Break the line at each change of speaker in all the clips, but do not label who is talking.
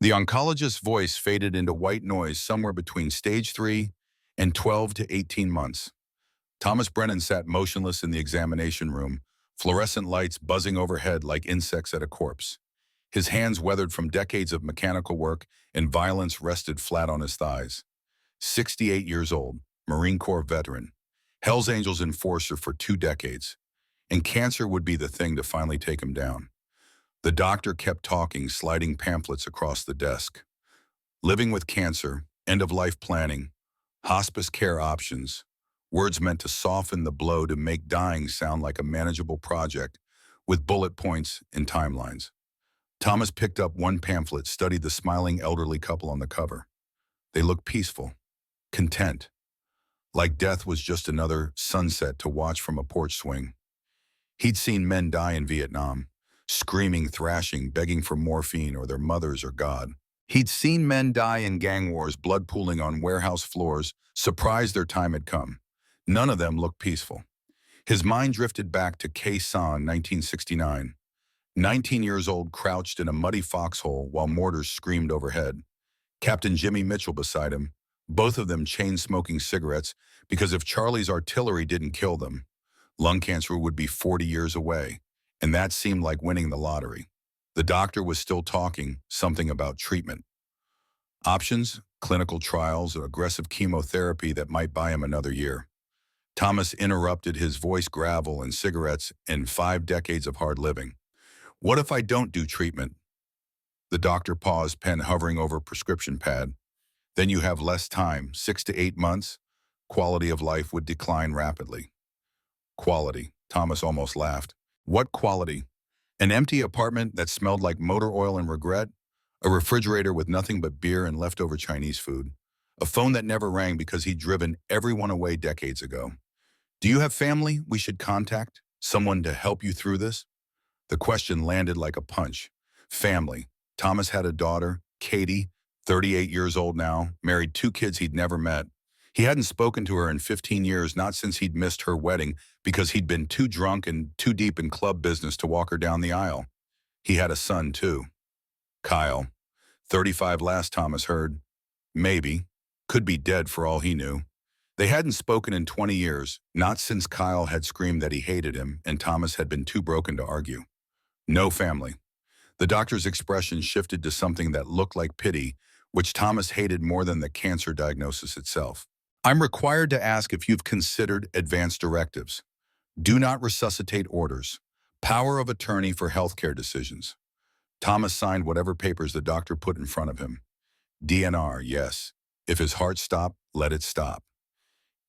The oncologist's voice faded into white noise somewhere between stage 3 and 12 to 18 months. Thomas Brennan sat motionless in the examination room, fluorescent lights buzzing overhead like insects at a corpse. His hands weathered from decades of mechanical work and violence rested flat on his thighs. 68 years old, Marine Corps veteran, Hell's Angels enforcer for 2 decades, and cancer would be the thing to finally take him down. The doctor kept talking, sliding pamphlets across the desk. Living with cancer, end-of-life planning, hospice care options, words meant to soften the blow to make dying sound like a manageable project with bullet points and timelines. Thomas picked up one pamphlet, studied the smiling elderly couple on the cover. They looked peaceful, content, like death was just another sunset to watch from a porch swing. He'd seen men die in Vietnam, screaming, thrashing, begging for morphine or their mothers or God. He'd seen men die in gang wars, blood pooling on warehouse floors, surprised their time had come. None of them looked peaceful. His mind drifted back to Khe Sanh, 1969. 19 years old, crouched in a muddy foxhole while mortars screamed overhead. Captain Jimmy Mitchell beside him, both of them chain-smoking cigarettes because if Charlie's artillery didn't kill them, lung cancer would be 40 years away, and that seemed like winning the lottery. The doctor was still talking, something about treatment. Options, clinical trials, aggressive chemotherapy that might buy him another year. Thomas interrupted, his voice gravel and cigarettes and 5 decades of hard living. What if I don't do treatment? The doctor paused, pen hovering over prescription pad. Then you have less time, 6 to 8 months. Quality of life would decline rapidly. Quality, Thomas almost laughed. What quality? An empty apartment that smelled like motor oil and regret? A refrigerator with nothing but beer and leftover Chinese food? A phone that never rang because he'd driven everyone away decades ago? Do you have family we should contact? Someone to help you through this? The question landed like a punch. Family. Thomas had a daughter, Katie, 38 years old now, married 2 kids he'd never met. He hadn't spoken to her in 15 years, not since he'd missed her wedding because he'd been too drunk and too deep in club business to walk her down the aisle. He had a son, too. Kyle. 35 last Thomas heard. Maybe. Could be dead for all he knew. They hadn't spoken in 20 years, not since Kyle had screamed that he hated him and Thomas had been too broken to argue. No family. The doctor's expression shifted to something that looked like pity, which Thomas hated more than the cancer diagnosis itself. I'm required to ask if you've considered advance directives. Do not resuscitate orders. Power of attorney for healthcare decisions. Thomas signed whatever papers the doctor put in front of him. DNR, yes. If his heart stopped, let it stop.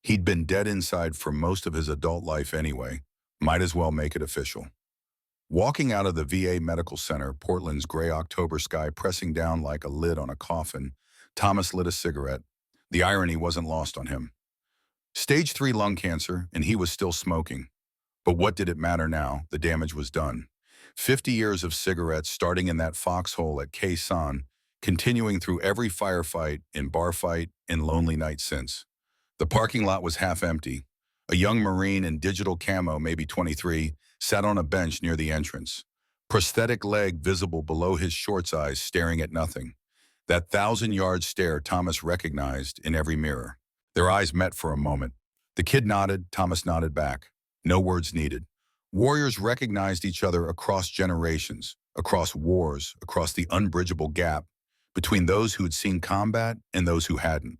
He'd been dead inside for most of his adult life anyway. Might as well make it official. Walking out of the VA Medical Center, Portland's gray October sky pressing down like a lid on a coffin, Thomas lit a cigarette. The irony wasn't lost on him. Stage 3 lung cancer, and he was still smoking. But what did it matter now? The damage was done. 50 years of cigarettes, starting in that foxhole at Khe Sanh, continuing through every firefight and bar fight and lonely night since. The parking lot was half empty. A young Marine in digital camo, maybe 23, sat on a bench near the entrance. Prosthetic leg visible below his shorts eyes, staring at nothing. That 1,000-yard stare Thomas recognized in every mirror. Their eyes met for a moment. The kid nodded, Thomas nodded back. No words needed. Warriors recognized each other across generations, across wars, across the unbridgeable gap between those who had seen combat and those who hadn't.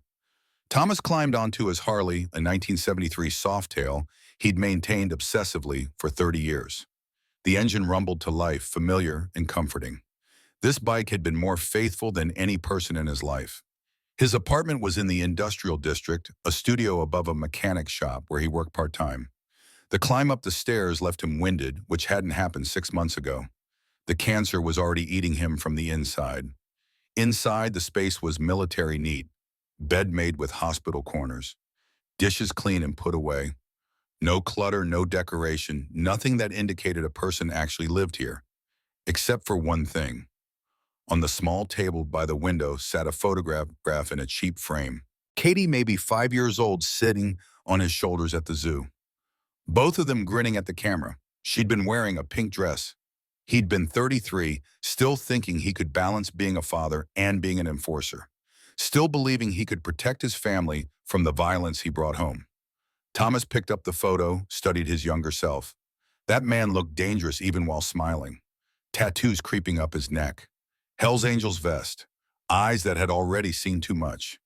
Thomas climbed onto his Harley, a 1973 Softail he'd maintained obsessively for 30 years. The engine rumbled to life, familiar and comforting. This bike had been more faithful than any person in his life. His apartment was in the industrial district, a studio above a mechanic shop where he worked part-time. The climb up the stairs left him winded, which hadn't happened 6 months ago. The cancer was already eating him from the inside. Inside, the space was military neat. Bed made with hospital corners. Dishes clean and put away. No clutter, no decoration, nothing that indicated a person actually lived here. Except for one thing. On the small table by the window sat a photograph in a cheap frame. Katie, maybe 5 years old, sitting on his shoulders at the zoo. Both of them grinning at the camera. She'd been wearing a pink dress. He'd been 33, still thinking he could balance being a father and being an enforcer, still believing he could protect his family from the violence he brought home. Thomas picked up the photo, studied his younger self. That man looked dangerous even while smiling. Tattoos creeping up his neck. Hell's Angels vest. Eyes that had already seen too much.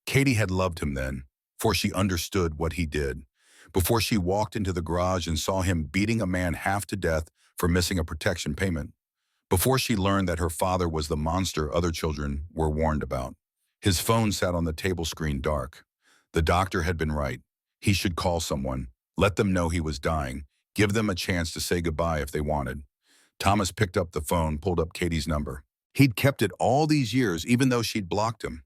Katie had loved him then, for she understood what he did. Before she walked into the garage and saw him beating a man half to death for missing a protection payment. Before she learned that her father was the monster other children were warned about. His phone sat on the table screen dark. The doctor had been right. He should call someone, let them know he was dying, give them a chance to say goodbye if they wanted. Thomas picked up the phone, pulled up Katie's number. He'd kept it all these years, even though she'd blocked him.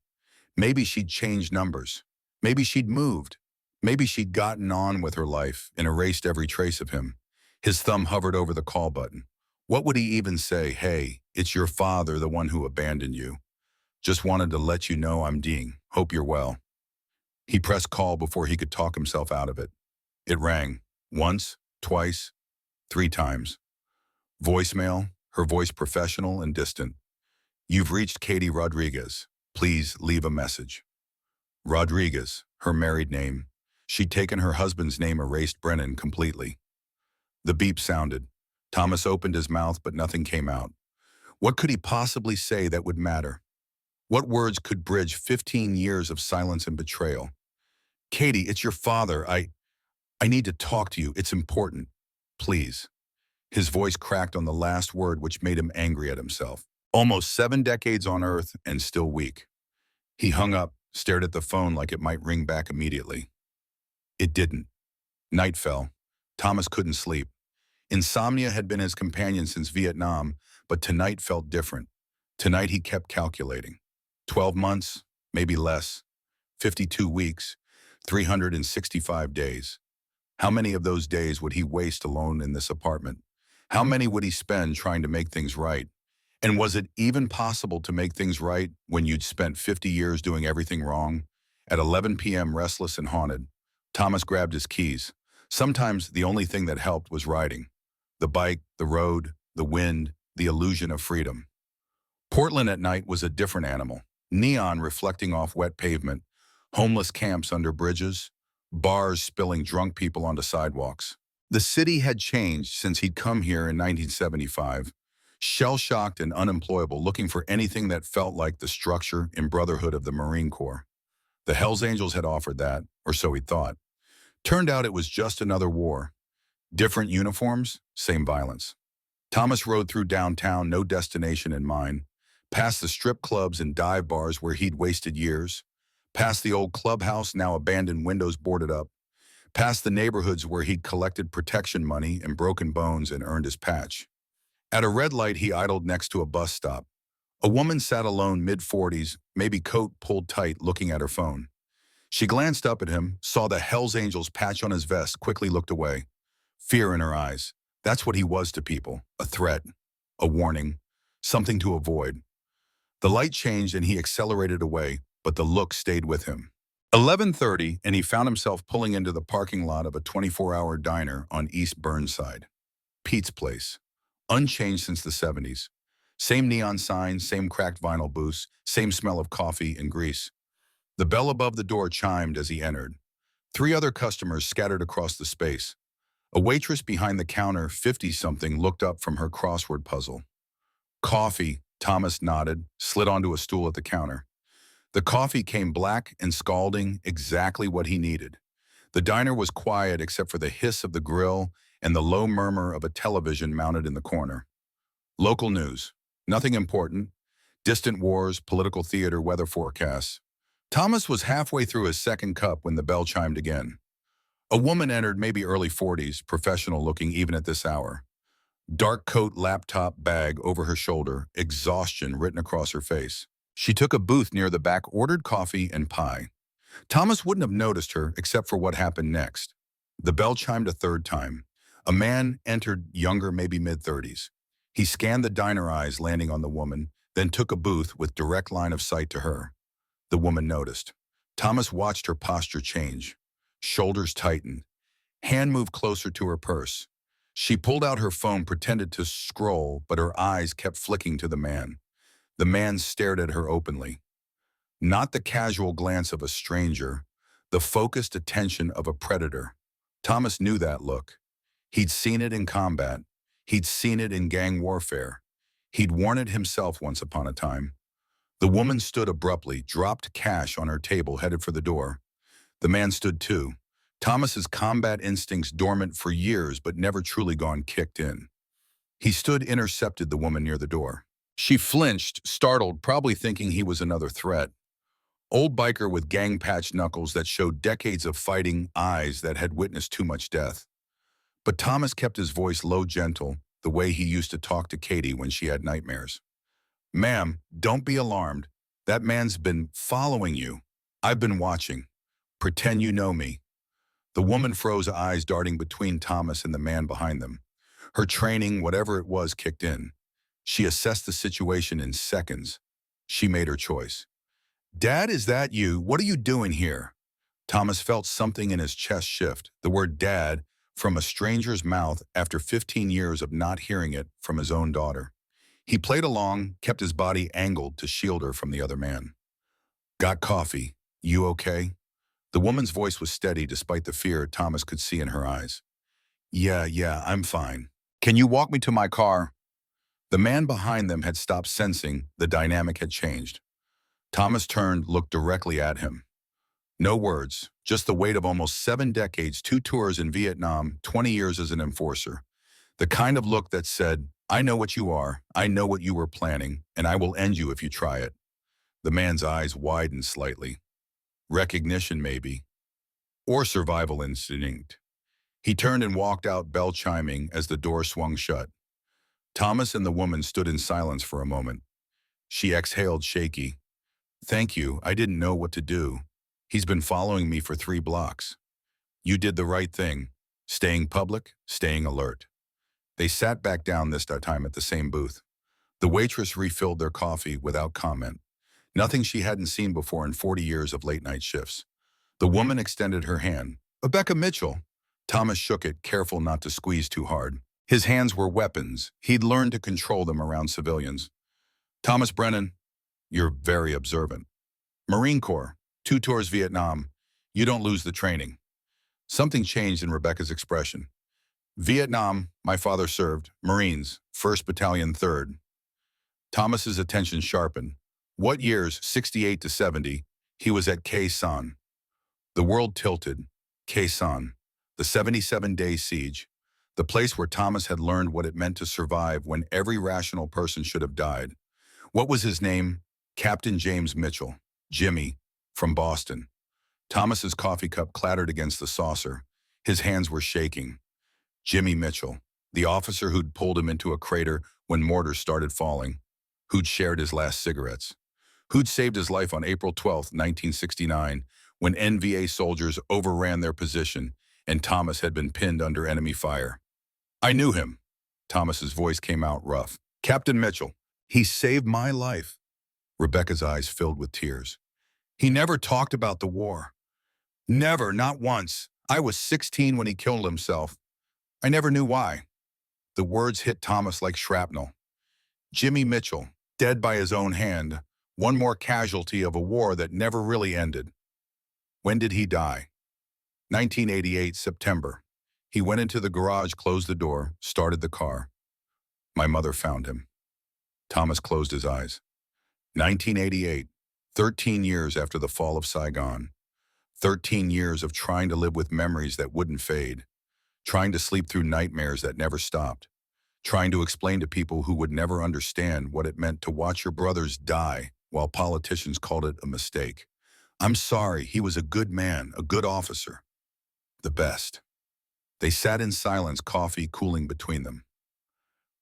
Maybe she'd changed numbers. Maybe she'd moved. Maybe she'd gotten on with her life and erased every trace of him. His thumb hovered over the call button. What would he even say? Hey, it's your father, the one who abandoned you. Just wanted to let you know I'm Dean. Hope you're well. He pressed call before he could talk himself out of it. It rang. Once, twice, 3 times. Voicemail, her voice professional and distant. You've reached Katie Rodriguez. Please leave a message. Rodriguez, her married name. She'd taken her husband's name, erased Brennan completely. The beep sounded. Thomas opened his mouth, but nothing came out. What could he possibly say that would matter? What words could bridge 15 years of silence and betrayal? Katie, it's your father. I need to talk to you. It's important. Please. His voice cracked on the last word, which made him angry at himself. Almost 7 decades on Earth and still weak. He hung up, stared at the phone like it might ring back immediately. It didn't. Night fell. Thomas couldn't sleep. Insomnia had been his companion since Vietnam, but tonight felt different. Tonight he kept calculating. 12 months, maybe less. 52 weeks, 365 days. How many of those days would he waste alone in this apartment? How many would he spend trying to make things right? And was it even possible to make things right when you'd spent 50 years doing everything wrong? At 11 p.m., restless and haunted, Thomas grabbed his keys. Sometimes the only thing that helped was riding. The bike, the road, the wind, the illusion of freedom. Portland at night was a different animal. Neon reflecting off wet pavement, homeless camps under bridges, bars spilling drunk people onto sidewalks. The city had changed since he'd come here in 1975, shell-shocked and unemployable, looking for anything that felt like the structure and brotherhood of the Marine Corps. The Hells Angels had offered that, or so he thought. Turned out it was just another war. Different uniforms, same violence. Thomas rode through downtown, no destination in mind, past the strip clubs and dive bars where he'd wasted years, past the old clubhouse, now abandoned, windows boarded up, past the neighborhoods where he'd collected protection money and broken bones and earned his patch. At a red light, he idled next to a bus stop. A woman sat alone, mid-40s, maybe coat pulled tight, looking at her phone. She glanced up at him, saw the Hells Angels patch on his vest, quickly looked away. Fear in her eyes. That's what he was to people. A threat. A warning. Something to avoid. The light changed and he accelerated away, but the look stayed with him. 11:30, and he found himself pulling into the parking lot of a 24-hour diner on East Burnside. Pete's Place. Unchanged since the 70s. Same neon signs, same cracked vinyl booths, same smell of coffee and grease. The bell above the door chimed as he entered. 3 other customers scattered across the space. A waitress behind the counter, 50-something, looked up from her crossword puzzle. Coffee, Thomas nodded, slid onto a stool at the counter. The coffee came black and scalding, exactly what he needed. The diner was quiet except for the hiss of the grill and the low murmur of a television mounted in the corner. Local news. Nothing important. Distant wars, political theater, weather forecasts. Thomas was halfway through his second cup when the bell chimed again. A woman entered, maybe early 40s, professional looking even at this hour. Dark coat, laptop, bag over her shoulder, exhaustion written across her face. She took a booth near the back, ordered coffee and pie. Thomas wouldn't have noticed her except for what happened next. The bell chimed a third time. A man entered, younger, maybe mid-30s. He scanned the diner eyes landing on the woman, then took a booth with direct line of sight to her. The woman noticed. Thomas watched her posture change. Shoulders tightened. Hand moved closer to her purse. She pulled out her phone, pretended to scroll, but her eyes kept flicking to the man. The man stared at her openly. Not the casual glance of a stranger, the focused attention of a predator. Thomas knew that look. He'd seen it in combat. He'd seen it in gang warfare. He'd worn it himself once upon a time. The woman stood abruptly, dropped cash on her table, headed for the door. The man stood too. Thomas's combat instincts dormant for years but never truly gone kicked in. He stood, intercepted the woman near the door. She flinched, startled, probably thinking he was another threat. Old biker with gang-patched knuckles that showed decades of fighting, eyes that had witnessed too much death. But Thomas kept his voice low, gentle, the way he used to talk to Katie when she had nightmares. "Ma'am, don't be alarmed. That man's been following you. I've been watching. Pretend you know me." The woman froze, eyes darting between Thomas and the man behind them. Her training, whatever it was, kicked in. She assessed the situation in seconds. She made her choice. "Dad, is that you? What are you doing here?" Thomas felt something in his chest shift, the word dad, from a stranger's mouth after 15 years of not hearing it from his own daughter. He played along, kept his body angled to shield her from the other man. "Got coffee. You okay?" The woman's voice was steady despite the fear Thomas could see in her eyes. Yeah, I'm fine. Can you walk me to my car?" The man behind them had stopped, sensing the dynamic had changed. Thomas turned, looked directly at him. No words, just the weight of almost 7 decades, 2 tours in Vietnam, 20 years as an enforcer. The kind of look that said, "I know what you are, I know what you were planning, and I will end you if you try it." The man's eyes widened slightly. Recognition, maybe. Or survival instinct. He turned and walked out, bell chiming, as the door swung shut. Thomas and the woman stood in silence for a moment. She exhaled, shaky. "Thank you, I didn't know what to do. He's been following me for 3 blocks. You did the right thing, staying public, staying alert." They sat back down this time at the same booth. The waitress refilled their coffee without comment. Nothing she hadn't seen before in 40 years of late-night shifts. The woman extended her hand. "Rebecca Mitchell." Thomas shook it, careful not to squeeze too hard. His hands were weapons. He'd learned to control them around civilians. "Thomas Brennan, you're very observant. Marine Corps, 2 tours Vietnam. You don't lose the training." Something changed in Rebecca's expression. "Vietnam, my father served. Marines, 1st Battalion, 3rd. Thomas's attention sharpened. What years? 68 to 70. He was at Khe Sanh. The world tilted. Khe Sanh, the 77-day siege. The place where Thomas had learned what it meant to survive when every rational person should have died. What was his name? Captain James Mitchell. Jimmy, from Boston. Thomas's coffee cup clattered against the saucer. His hands were shaking. Jimmy Mitchell, the officer who'd pulled him into a crater when mortars started falling, who'd shared his last cigarettes, who'd saved his life on April 12, 1969, when NVA soldiers overran their position and Thomas had been pinned under enemy fire. "I knew him." Thomas's voice came out rough. "Captain Mitchell, he saved my life." Rebecca's eyes filled with tears. "He never talked about the war. Never, not once. I was 16 when he killed himself. I never knew why." The words hit Thomas like shrapnel. Jimmy Mitchell, dead by his own hand, one more casualty of a war that never really ended. When did he die? 1988, September. He went into the garage, closed the door, started the car. My mother found him. Thomas closed his eyes. 1988, 13 years after the fall of Saigon. 13 years of trying to live with memories that wouldn't fade. Trying to sleep through nightmares that never stopped. Trying to explain to people who would never understand what it meant to watch your brothers die while politicians called it a mistake. "I'm sorry, he was a good man, a good officer. The best." They sat in silence, coffee cooling between them.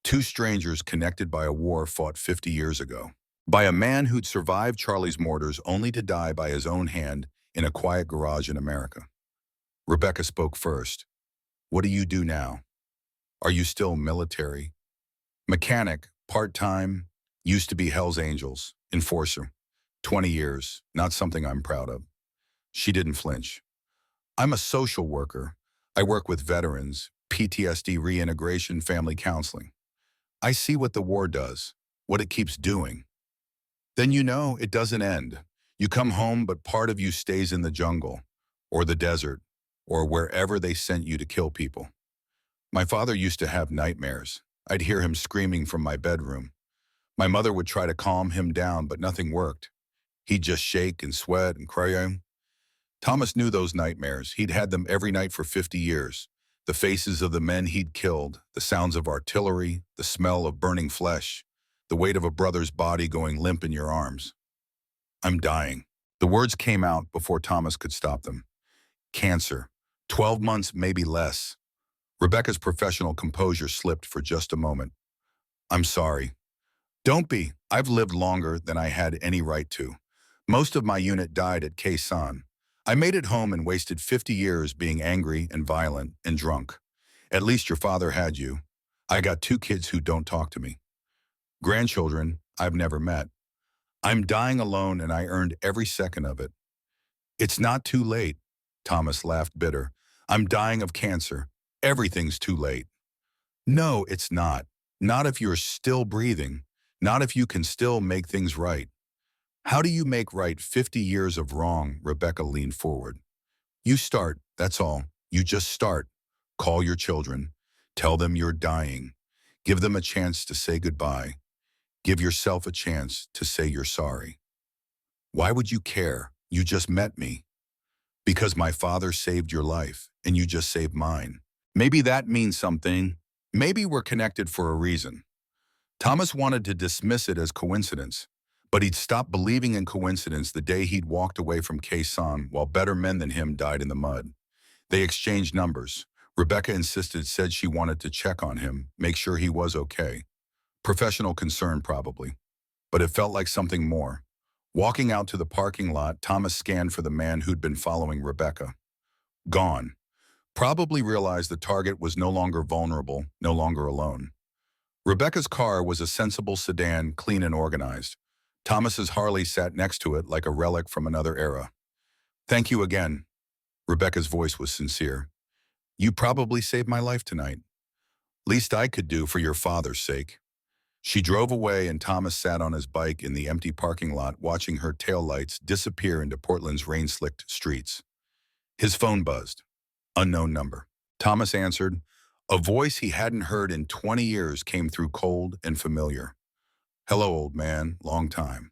2 strangers connected by a war fought 50 years ago. By a man who'd survived Charlie's mortars only to die by his own hand in a quiet garage in America. Rebecca spoke first. "What do you do now? Are you still military?" "Mechanic, part-time, used to be Hell's Angels, enforcer. 20 years, not something I'm proud of." She didn't flinch. "I'm a social worker. I work with veterans, PTSD reintegration family counseling. I see what the war does, what it keeps doing. Then you know it doesn't end. You come home, but part of you stays in the jungle, or the desert, or wherever they sent you to kill people. My father used to have nightmares. I'd hear him screaming from my bedroom. My mother would try to calm him down, but nothing worked. He'd just shake and sweat and cry. Thomas knew those nightmares. He'd had them every night for 50 years. The faces of the men he'd killed, the sounds of artillery, the smell of burning flesh, the weight of a brother's body going limp in your arms. I'm dying. The words came out before Thomas could stop them. Cancer. 12 months, maybe less. Rebecca's professional composure slipped for just a moment. I'm sorry. Don't be. I've lived longer than I had any right to. Most of my unit died at Khe Sanh. I made it home and wasted 50 years being angry and violent and drunk. At least your father had you. I got 2 kids who don't talk to me. Grandchildren I've never met. I'm dying alone and I earned every second of it. It's not too late. Thomas laughed bitter. I'm dying of cancer. Everything's too late. No, it's not. Not if you're still breathing. Not if you can still make things right. How do you make right 50 years of wrong? Rebecca leaned forward. You start, that's all. You just start. Call your children. Tell them you're dying. Give them a chance to say goodbye. Give yourself a chance to say you're sorry. Why would you care? You just met me. Because my father saved your life, and you just saved mine. Maybe that means something. Maybe we're connected for a reason. Thomas wanted to dismiss it as coincidence, but he'd stopped believing in coincidence the day he'd walked away from Khe Sanh while better men than him died in the mud. They exchanged numbers. Rebecca said she wanted to check on him, make sure he was okay. Professional concern, probably. But it felt like something more. Walking out to the parking lot, Thomas scanned for the man who'd been following Rebecca. Gone. Probably realized the target was no longer vulnerable, no longer alone. Rebecca's car was a sensible sedan, clean and organized. Thomas's Harley sat next to it like a relic from another era. Thank you again. Rebecca's voice was sincere. You probably saved my life tonight. Least I could do for your father's sake. She drove away and Thomas sat on his bike in the empty parking lot watching her taillights disappear into Portland's rain-slicked streets. His phone buzzed. Unknown number. Thomas answered. A voice he hadn't heard in 20 years came through cold and familiar. Hello, old man. Long time.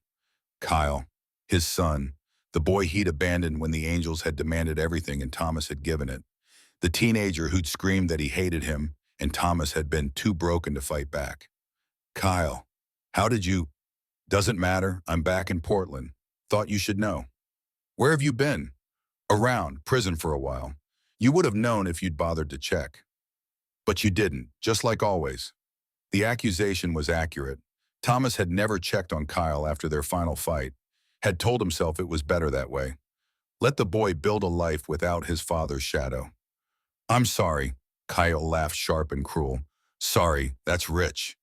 Kyle. His son. The boy he'd abandoned when the Angels had demanded everything and Thomas had given it. The teenager who'd screamed that he hated him and Thomas had been too broken to fight back. Kyle, how did you? Doesn't matter. I'm back in Portland. Thought you should know. Where have you been? Around, prison for a while. You would have known if you'd bothered to check. But you didn't, just like always. The accusation was accurate. Thomas had never checked on Kyle after their final fight, had told himself it was better that way. Let the boy build a life without his father's shadow. I'm sorry, Kyle laughed sharp and cruel. Sorry, that's rich.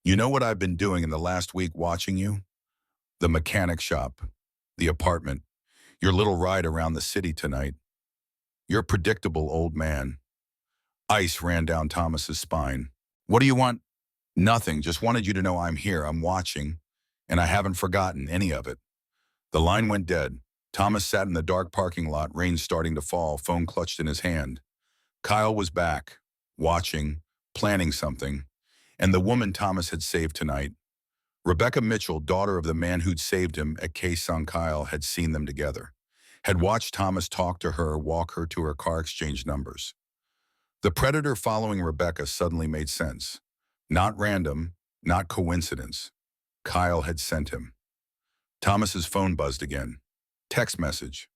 You know what I've been doing in the last week watching you? The mechanic shop, the apartment, your little ride around the city tonight. You're a predictable old man. Ice ran down Thomas's spine. What do you want? Nothing, just wanted you to know I'm here, I'm watching, and I haven't forgotten any of it. The line went dead. Thomas sat in the dark parking lot, rain starting to fall, phone clutched in his hand. Kyle was back, watching, planning something, and the woman Thomas had saved tonight. Rebecca Mitchell, daughter of the man who'd saved him at Khe Sanh, Kyle had seen them together, had watched Thomas talk to her, walk her to her car, exchange numbers. The predator following Rebecca suddenly made sense. Not random, not coincidence. Kyle had sent him. Thomas's phone buzzed again. Text message.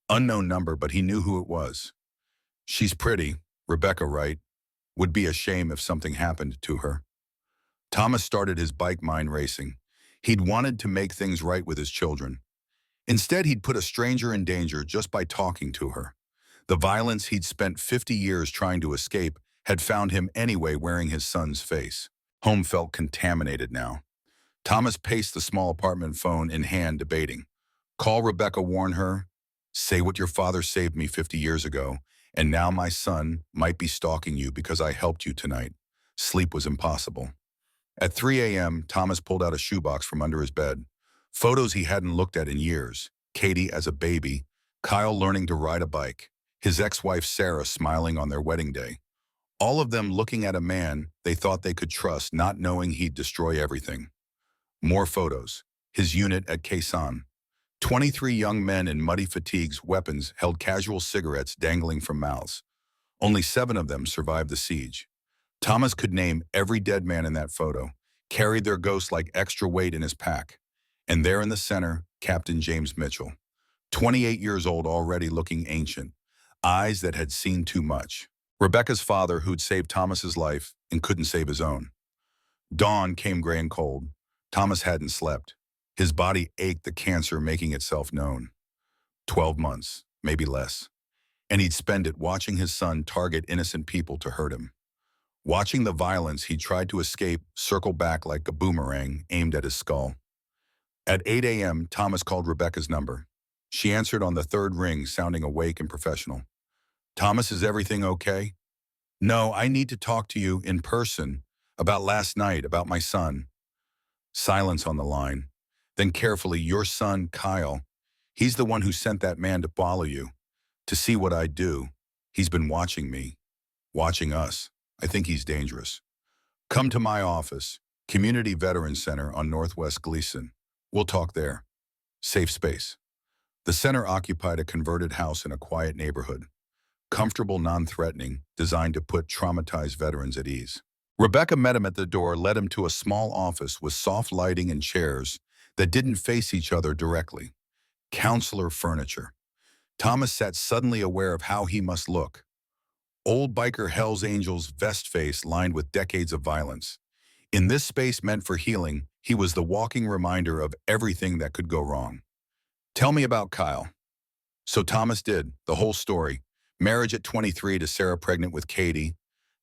Unknown number, but he knew who it was. She's pretty, Rebecca, right? Would be a shame if something happened to her. Thomas started his bike mind racing. He'd wanted to make things right with his children. Instead, he'd put a stranger in danger just by talking to her. The violence he'd spent 50 years trying to escape had found him anyway wearing his son's face. Home felt contaminated now. Thomas paced the small apartment, phone in hand, debating. Call Rebecca, warn her, say what your father saved me 50 years ago, And now my son might be stalking you because I helped you tonight. Sleep was impossible. At 3 a.m., Thomas pulled out a shoebox from under his bed. Photos he hadn't looked at in years. Katie as a baby, Kyle learning to ride a bike, his ex-wife Sarah smiling on their wedding day. All of them looking at a man they thought they could trust, not knowing he'd destroy everything. More photos. His unit at Quezon. 23 young men in muddy fatigues, weapons held casual cigarettes dangling from mouths. Only 7 of them survived the siege. Thomas could name every dead man in that photo, carried their ghosts like extra weight in his pack. And there in the center, Captain James Mitchell, 28 years old, already looking ancient, eyes that had seen too much. Rebecca's father, who'd saved Thomas's life and couldn't save his own. Dawn came gray and cold. Thomas hadn't slept. His body ached, the cancer making itself known. 12 months, maybe less. And he'd spend it watching his son target innocent people to hurt him. Watching the violence he tried to escape circle back like a boomerang aimed at his skull. At 8 a.m., Thomas called Rebecca's number. She answered on the 3rd ring, sounding awake and professional. Thomas, is everything okay? No, I need to talk to you in person about last night, about my son. Silence on the line. Then carefully, your son, Kyle. He's the one who sent that man to follow you, to see what I'd do. He's been watching me, watching us. I think he's dangerous. Come to my office, Community Veterans Center on Northwest Gleason. We'll talk there. Safe space. The center occupied a converted house in a quiet neighborhood. Comfortable, non-threatening, designed to put traumatized veterans at ease. Rebecca met him at the door, led him to a small office with soft lighting and chairs that didn't face each other directly. Counselor furniture. Thomas sat, suddenly aware of how he must look. Old biker Hell's Angels vest face lined with decades of violence. In this space meant for healing, he was the walking reminder of everything that could go wrong. Tell me about Kyle. So Thomas did, the whole story. Marriage at 23 to Sarah pregnant with Katie.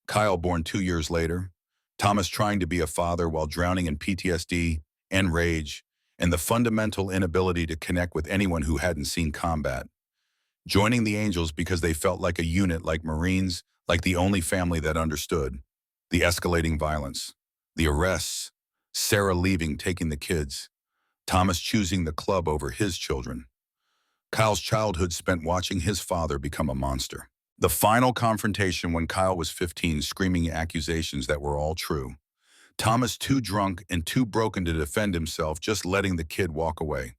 Kyle born 2 years later. Thomas trying to be a father while drowning in PTSD and rage, and the fundamental inability to connect with anyone who hadn't seen combat. Joining the Angels because they felt like a unit, like Marines, like the only family that understood. The escalating violence, the arrests, Sarah leaving, taking the kids, Thomas choosing the club over his children. Kyle's childhood spent watching his father become a monster. The final confrontation when Kyle was 15, screaming accusations that were all true. Thomas too drunk and too broken to defend himself, just letting the kid walk away.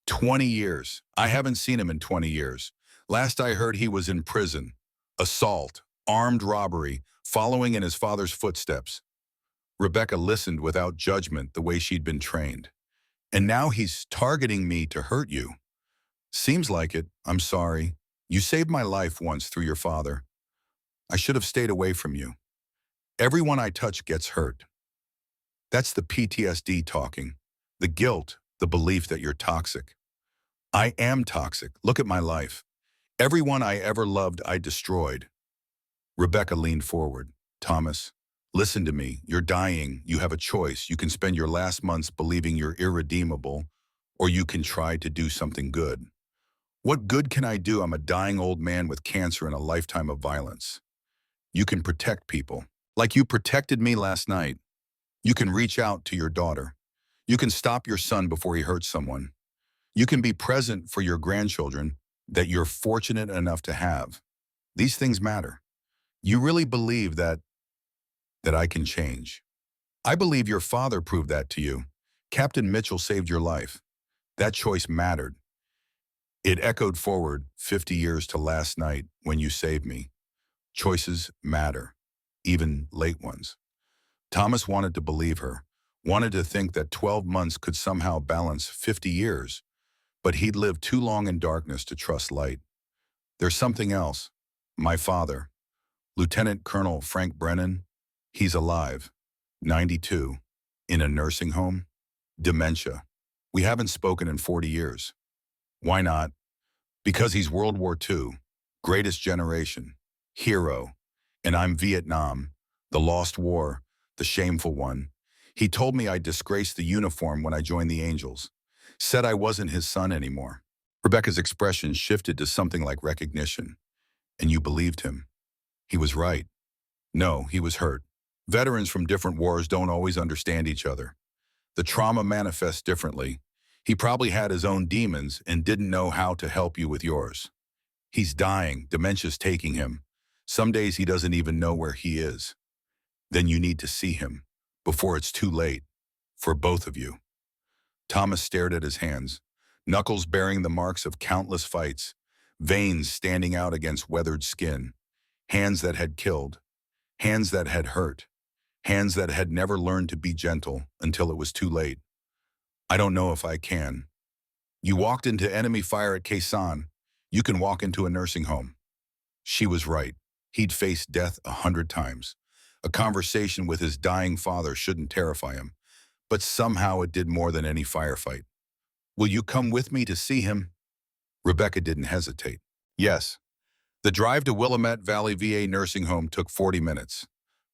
20 years. I haven't seen him in 20 years. Last I heard, he was in prison. Assault, armed robbery, following in his father's footsteps. Rebecca listened without judgment, the way she'd been trained. And now he's targeting me to hurt you. Seems like it. I'm sorry. You saved my life once through your father. I should have stayed away from you. Everyone I touch gets hurt. That's the PTSD talking. The guilt, the belief that you're toxic. I am toxic. Look at my life. Everyone I ever loved, I destroyed. Rebecca leaned forward. Thomas, listen to me. You're dying. You have a choice. You can spend your last months believing you're irredeemable, or you can try to do something good. What good can I do? I'm a dying old man with cancer and a lifetime of violence. You can protect people, like you protected me last night. You can reach out to your daughter. You can stop your son before he hurts someone. You can be present for your grandchildren that you're fortunate enough to have. These things matter. You really believe that I can change. I believe your father proved that to you. Captain Mitchell saved your life. That choice mattered. It echoed forward 50 years to last night when you saved me. Choices matter, even late ones. Thomas wanted to believe her, wanted to think that 12 months could somehow balance 50 years, but he'd lived too long in darkness to trust light. There's something else. My father, Lieutenant Colonel Frank Brennan, he's alive, 92, in a nursing home, dementia. We haven't spoken in 40 years. Why not? Because he's World War II, greatest generation, hero, and I'm Vietnam, the lost war, the shameful one. He told me I disgraced the uniform when I joined the Angels, said I wasn't his son anymore. Rebecca's expression shifted to something like recognition. And you believed him. He was right. No, he was hurt. Veterans from different wars don't always understand each other. The trauma manifests differently. He probably had his own demons and didn't know how to help you with yours. He's dying, dementia's taking him. Some days he doesn't even know where he is. Then you need to see him, before it's too late, for both of you. Thomas stared at his hands, knuckles bearing the marks of countless fights, veins standing out against weathered skin, hands that had killed, hands that had hurt, hands that had never learned to be gentle until it was too late. I don't know if I can. You walked into enemy fire at Khe Sanh. You can walk into a nursing home. She was right. He'd faced death 100 times. A conversation with his dying father shouldn't terrify him, but somehow it did more than any firefight. Will you come with me to see him? Rebecca didn't hesitate. Yes. The drive to Willamette Valley VA nursing home took 40 minutes.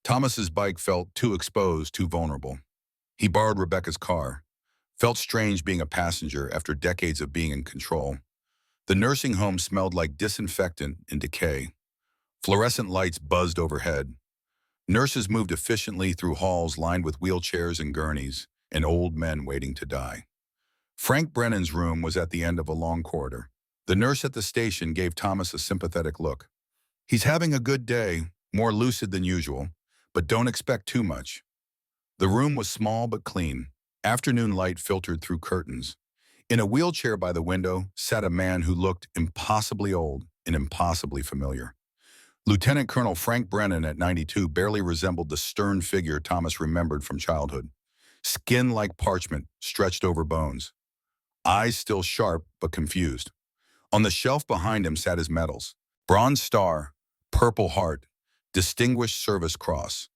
Thomas's bike felt too exposed, too vulnerable. He borrowed Rebecca's car. Felt strange being a passenger after decades of being in control. The nursing home smelled like disinfectant and decay. Fluorescent lights buzzed overhead. Nurses moved efficiently through halls lined with wheelchairs and gurneys, and old men waiting to die. Frank Brennan's room was at the end of a long corridor. The nurse at the station gave Thomas a sympathetic look. He's having a good day, more lucid than usual, but don't expect too much. The room was small but clean. Afternoon light filtered through curtains. In a wheelchair by the window sat a man who looked impossibly old and impossibly familiar. Lieutenant Colonel Frank Brennan at 92 barely resembled the stern figure Thomas remembered from childhood. Skin like parchment, stretched over bones. Eyes still sharp but confused. On the shelf behind him sat his medals. Bronze Star, Purple Heart, Distinguished Service Cross.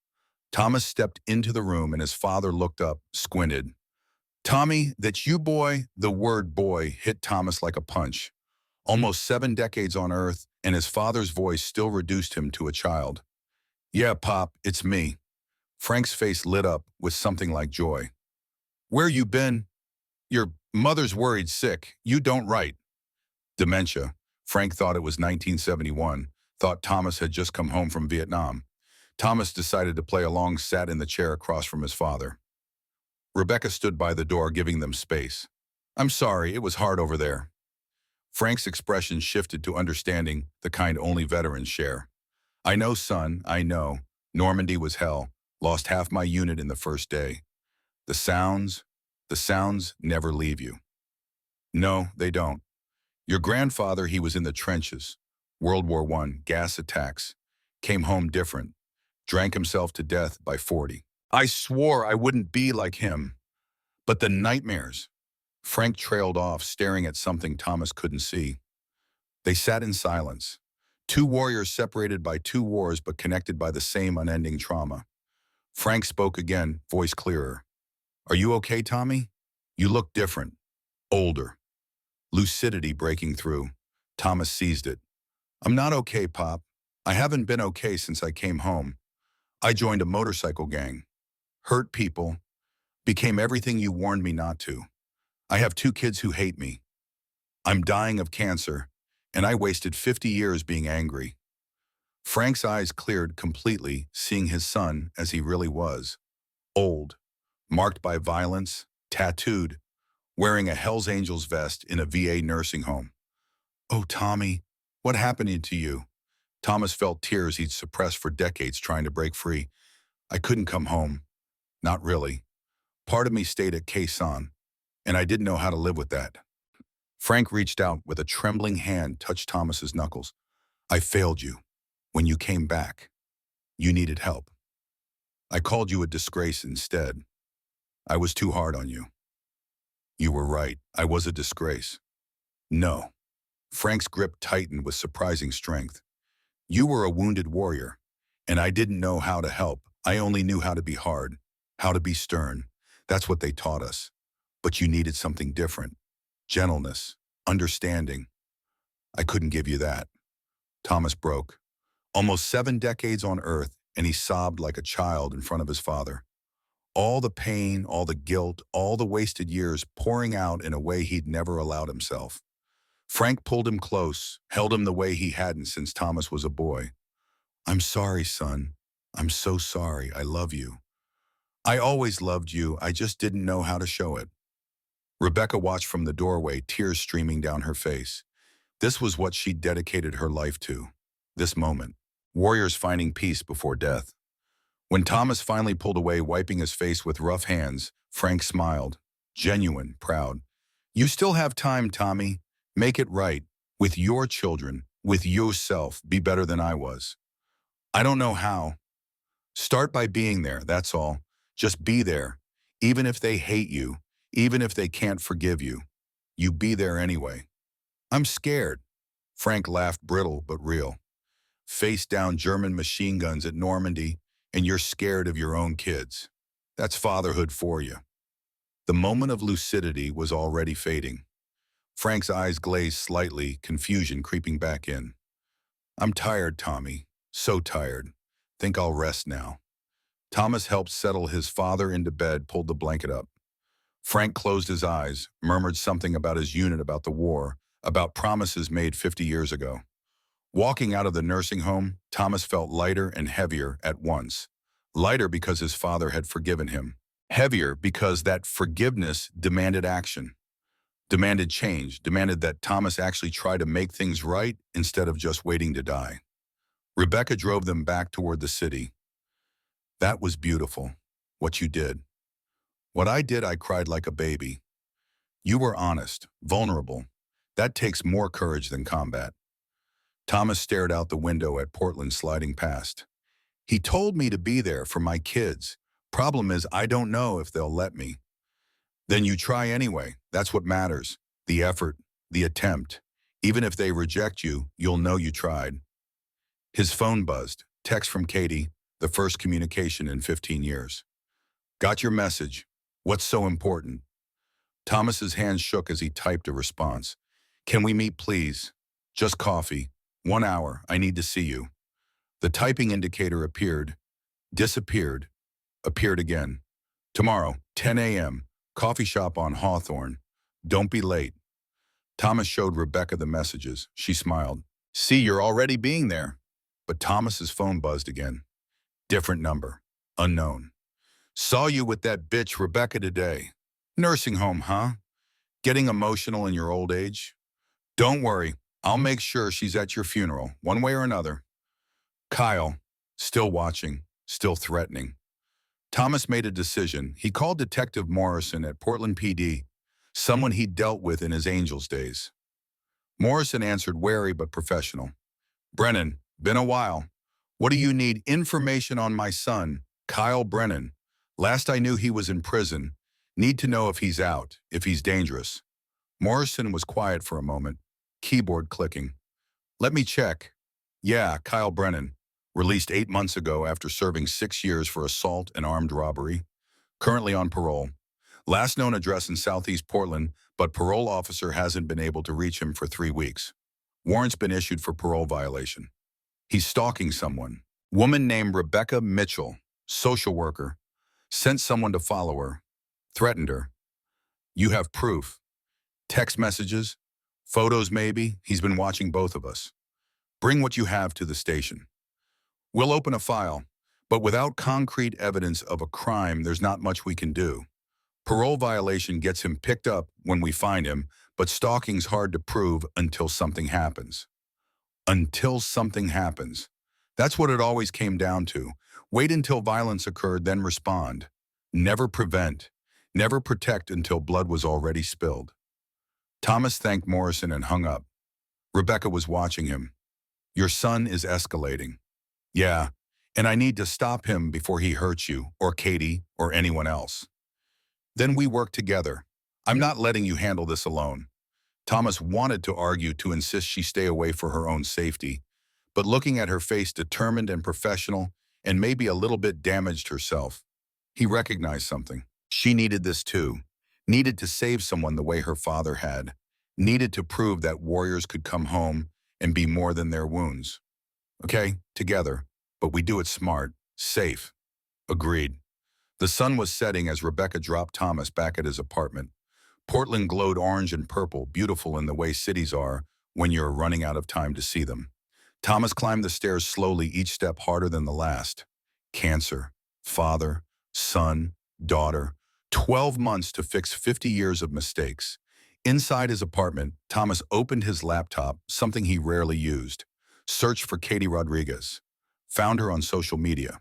Thomas stepped into the room and his father looked up, squinted. Tommy, that you, boy? The word boy hit Thomas like a punch. Almost 7 decades on Earth, and his father's voice still reduced him to a child. Yeah, Pop, it's me. Frank's face lit up with something like joy. Where you been? Your mother's worried sick. You don't write. Dementia. Frank thought it was 1971, thought Thomas had just come home from Vietnam. Thomas decided to play along, sat in the chair across from his father. Rebecca stood by the door, giving them space. I'm sorry, it was hard over there. Frank's expression shifted to understanding, the kind only veterans share. I know, son, I know. Normandy was hell. Lost half my unit in the first day. The sounds never leave you. No, they don't. Your grandfather, he was in the trenches. World War I, gas attacks. Came home different. Drank himself to death by 40. I swore I wouldn't be like him. But the nightmares. Frank trailed off, staring at something Thomas couldn't see. They sat in silence. 2 warriors separated by 2 wars but connected by the same unending trauma. Frank spoke again, voice clearer. Are you okay, Tommy? You look different. Older. Lucidity breaking through. Thomas seized it. I'm not okay, Pop. I haven't been okay since I came home. I joined a motorcycle gang. Hurt people. Became everything you warned me not to. I have 2 kids who hate me. I'm dying of cancer, and I wasted 50 years being angry. Frank's eyes cleared completely, seeing his son as he really was. Old, marked by violence, tattooed, wearing a Hells Angels vest in a VA nursing home. Oh, Tommy, what happened to you? Thomas felt tears he'd suppressed for decades trying to break free. I couldn't come home. Not really. Part of me stayed at Khe Sanh, and I didn't know how to live with that. Frank reached out with a trembling hand, touched Thomas's knuckles. I failed you. When you came back, you needed help. I called you a disgrace instead. I was too hard on you. You were right. I was a disgrace. No. Frank's grip tightened with surprising strength. You were a wounded warrior, and I didn't know how to help. I only knew how to be hard, how to be stern. That's what they taught us. But you needed something different. Gentleness, understanding. I couldn't give you that. Thomas broke. Almost 7 decades on Earth, and he sobbed like a child in front of his father. All the pain, all the guilt, all the wasted years pouring out in a way he'd never allowed himself. Frank pulled him close, held him the way he hadn't since Thomas was a boy. I'm sorry, son. I'm so sorry. I love you. I always loved you. I just didn't know how to show it. Rebecca watched from the doorway, tears streaming down her face. This was what she'd dedicated her life to. This moment. Warriors finding peace before death. When Thomas finally pulled away, wiping his face with rough hands, Frank smiled. Genuine, proud. You still have time, Tommy. Make it right. With your children. With yourself. Be better than I was. I don't know how. Start by being there, that's all. Just be there. Even if they hate you. Even if they can't forgive you. You be there anyway. I'm scared. Frank laughed, brittle but real. Face down German machine guns at Normandy, and you're scared of your own kids. That's fatherhood for you. The moment of lucidity was already fading. Frank's eyes glazed slightly, confusion creeping back in. I'm tired, Tommy. So tired. Think I'll rest now. Thomas helped settle his father into bed, pulled the blanket up. Frank closed his eyes, murmured something about his unit, about the war, about promises made 50 years ago. Walking out of the nursing home, Thomas felt lighter and heavier at once. Lighter because his father had forgiven him. Heavier because that forgiveness demanded action. Demanded change, demanded that Thomas actually try to make things right instead of just waiting to die. Rebecca drove them back toward the city. That was beautiful, what you did. What I did, I cried like a baby. You were honest, vulnerable. That takes more courage than combat. Thomas stared out the window at Portland sliding past. He told me to be there for my kids. Problem is, I don't know if they'll let me. Then you try anyway. That's what matters. The effort, the attempt. Even if they reject you, you'll know you tried. His phone buzzed. Text from Katie, the first communication in 15 years. Got your message. What's so important? Thomas's hand shook as he typed a response. Can we meet, please? Just coffee. 1 hour. I need to see you. The typing indicator appeared, disappeared, appeared again. Tomorrow, 10 a.m., coffee shop on Hawthorne. Don't be late. Thomas showed Rebecca the messages. She smiled. See, you're already being there. But Thomas's phone buzzed again. Different number. Unknown. Saw you with that bitch Rebecca today. Nursing home, huh? Getting emotional in your old age? Don't worry. I'll make sure she's at your funeral, one way or another. Kyle, still watching, still threatening. Thomas made a decision. He called Detective Morrison at Portland PD, someone he'd dealt with in his Angels days. Morrison answered, wary but professional. Brennan, been a while. What do you need? Information on my son, Kyle Brennan. Last I knew he was in prison. Need to know if he's out, if he's dangerous. Morrison was quiet for a moment, keyboard clicking. Let me check. Yeah, Kyle Brennan. Released 8 months ago after serving 6 years for assault and armed robbery. Currently on parole. Last known address in Southeast Portland, but parole officer hasn't been able to reach him for 3 weeks. Warrant's been issued for parole violation. He's stalking someone. Woman named Rebecca Mitchell, social worker. Sent someone to follow her. Threatened her. You have proof. Text messages. Photos maybe. He's been watching both of us. Bring what you have to the station. We'll open a file, but without concrete evidence of a crime, there's not much we can do. Parole violation gets him picked up when we find him, but stalking's hard to prove until something happens. Until something happens. That's what it always came down to. Wait until violence occurred, then respond. Never prevent. Never protect until blood was already spilled. Thomas thanked Morrison and hung up. Rebecca was watching him. Your son is escalating. Yeah, and I need to stop him before he hurts you, or Katie, or anyone else. Then we work together. I'm not letting you handle this alone. Thomas wanted to argue to insist she stay away for her own safety, but looking at her face determined and professional, and maybe a little bit damaged herself, he recognized something. She needed this too. Needed to save someone the way her father had. Needed to prove that warriors could come home and be more than their wounds. Okay, together, but we do it smart, safe. Agreed. The sun was setting as Rebecca dropped Thomas back at his apartment. Portland glowed orange and purple, beautiful in the way cities are when you're running out of time to see them. Thomas climbed the stairs slowly, each step harder than the last. Cancer, father, son, daughter, 12 months to fix 50 years of mistakes. Inside his apartment, Thomas opened his laptop, something he rarely used. Searched for Katie Rodriguez. Found her on social media.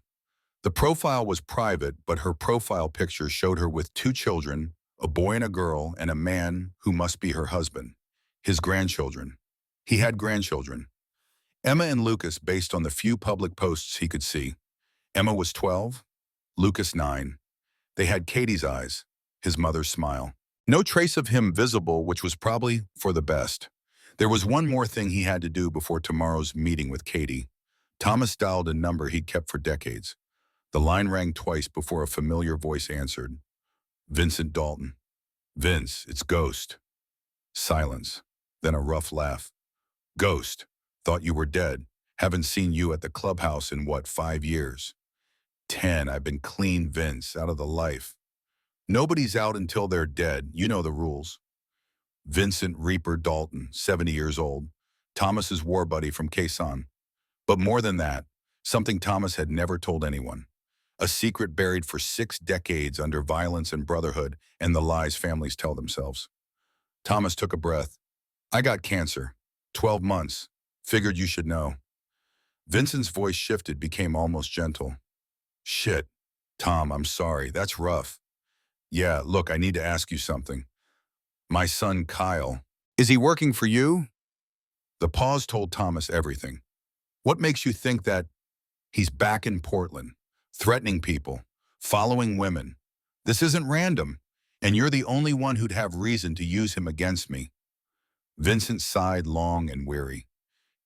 The profile was private, but her profile picture showed her with two children, a boy and a girl, and a man who must be her husband. His grandchildren. He had grandchildren. Emma and Lucas, based on the few public posts he could see. Emma was 12, Lucas 9. They had Katie's eyes, his mother's smile. No trace of him visible, which was probably for the best. There was one more thing he had to do before tomorrow's meeting with Katie. Thomas dialed a number he'd kept for decades. The line rang twice before a familiar voice answered. Vincent Dalton. Vince, it's Ghost. Silence. Then a rough laugh. Ghost. Thought you were dead. Haven't seen you at the clubhouse in what, 5 years? 10. I've been clean, Vince, out of the life. Nobody's out until they're dead. You know the rules. Vincent Reaper Dalton, 70 years old. Thomas's war buddy from Quezon. But more than that, something Thomas had never told anyone. A secret buried for 6 decades under violence and brotherhood and the lies families tell themselves. Thomas took a breath. I got cancer. 12 months. Figured you should know. Vincent's voice shifted, became almost gentle. Shit. Tom, I'm sorry. That's rough. Yeah, look, I need to ask you something. My son, Kyle. Is he working for you? The pause told Thomas everything. What makes you think that he's back in Portland, threatening people, following women? This isn't random, and you're the only one who'd have reason to use him against me. Vincent sighed long and weary.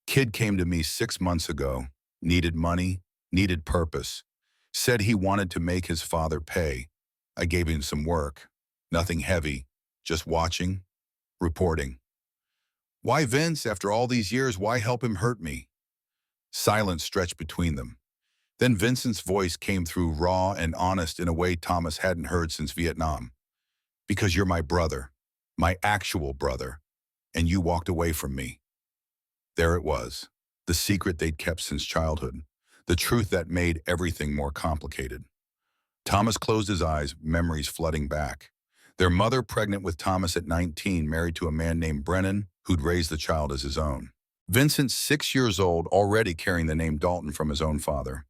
Kid came to me 6 months ago, needed money, needed purpose, said he wanted to make his father pay. I gave him some work, nothing heavy, just watching, reporting. Why, Vince, after all these years, why help him hurt me? Silence stretched between them. Then Vincent's voice came through, raw and honest in a way Thomas hadn't heard since Vietnam. Because you're my brother, my actual brother, and you walked away from me. There it was, the secret they'd kept since childhood, the truth that made everything more complicated. Thomas closed his eyes, memories flooding back. Their mother, pregnant with Thomas at 19, married to a man named Brennan, who'd raised the child as his own. Vincent, 6 years old, already carrying the name Dalton from his own father.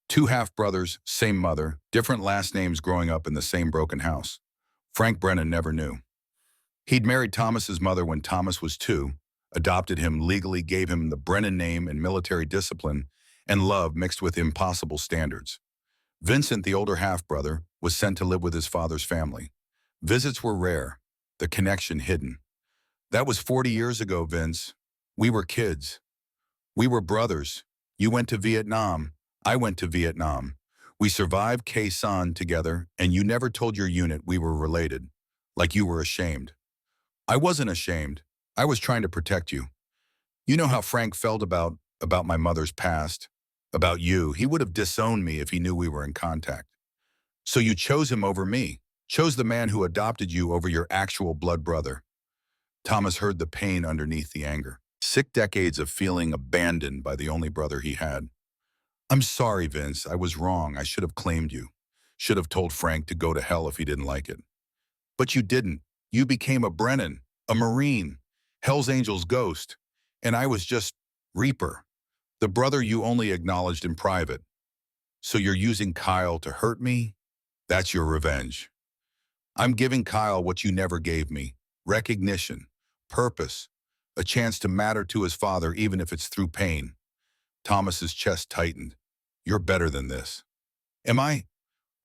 2 half-brothers, same mother, different last names growing up in the same broken house. Frank Brennan never knew. He'd married Thomas's mother when Thomas was 2, adopted him legally, gave him the Brennan name and military discipline and love mixed with impossible standards. Vincent, the older half-brother, was sent to live with his father's family. Visits were rare, the connection hidden. That was 40 years ago, Vince. We were kids. We were brothers. You went to Vietnam. I went to Vietnam. We survived Quezon together, and you never told your unit we were related, like you were ashamed. I wasn't ashamed. I was trying to protect you. You know how Frank felt about my mother's past, about you. He would have disowned me if he knew we were in contact. So you chose him over me, chose the man who adopted you over your actual blood brother. Thomas heard the pain underneath the anger. 6 decades of feeling abandoned by the only brother he had. I'm sorry, Vince. I was wrong. I should have claimed you. Should have told Frank to go to hell if he didn't like it. But you didn't. You became a Brennan, a Marine, Hell's Angels ghost, and I was just Reaper, the brother you only acknowledged in private. So you're using Kyle to hurt me? That's your revenge. I'm giving Kyle what you never gave me, recognition, purpose, a chance to matter to his father even if it's through pain. Thomas's chest tightened. You're better than this. Am I?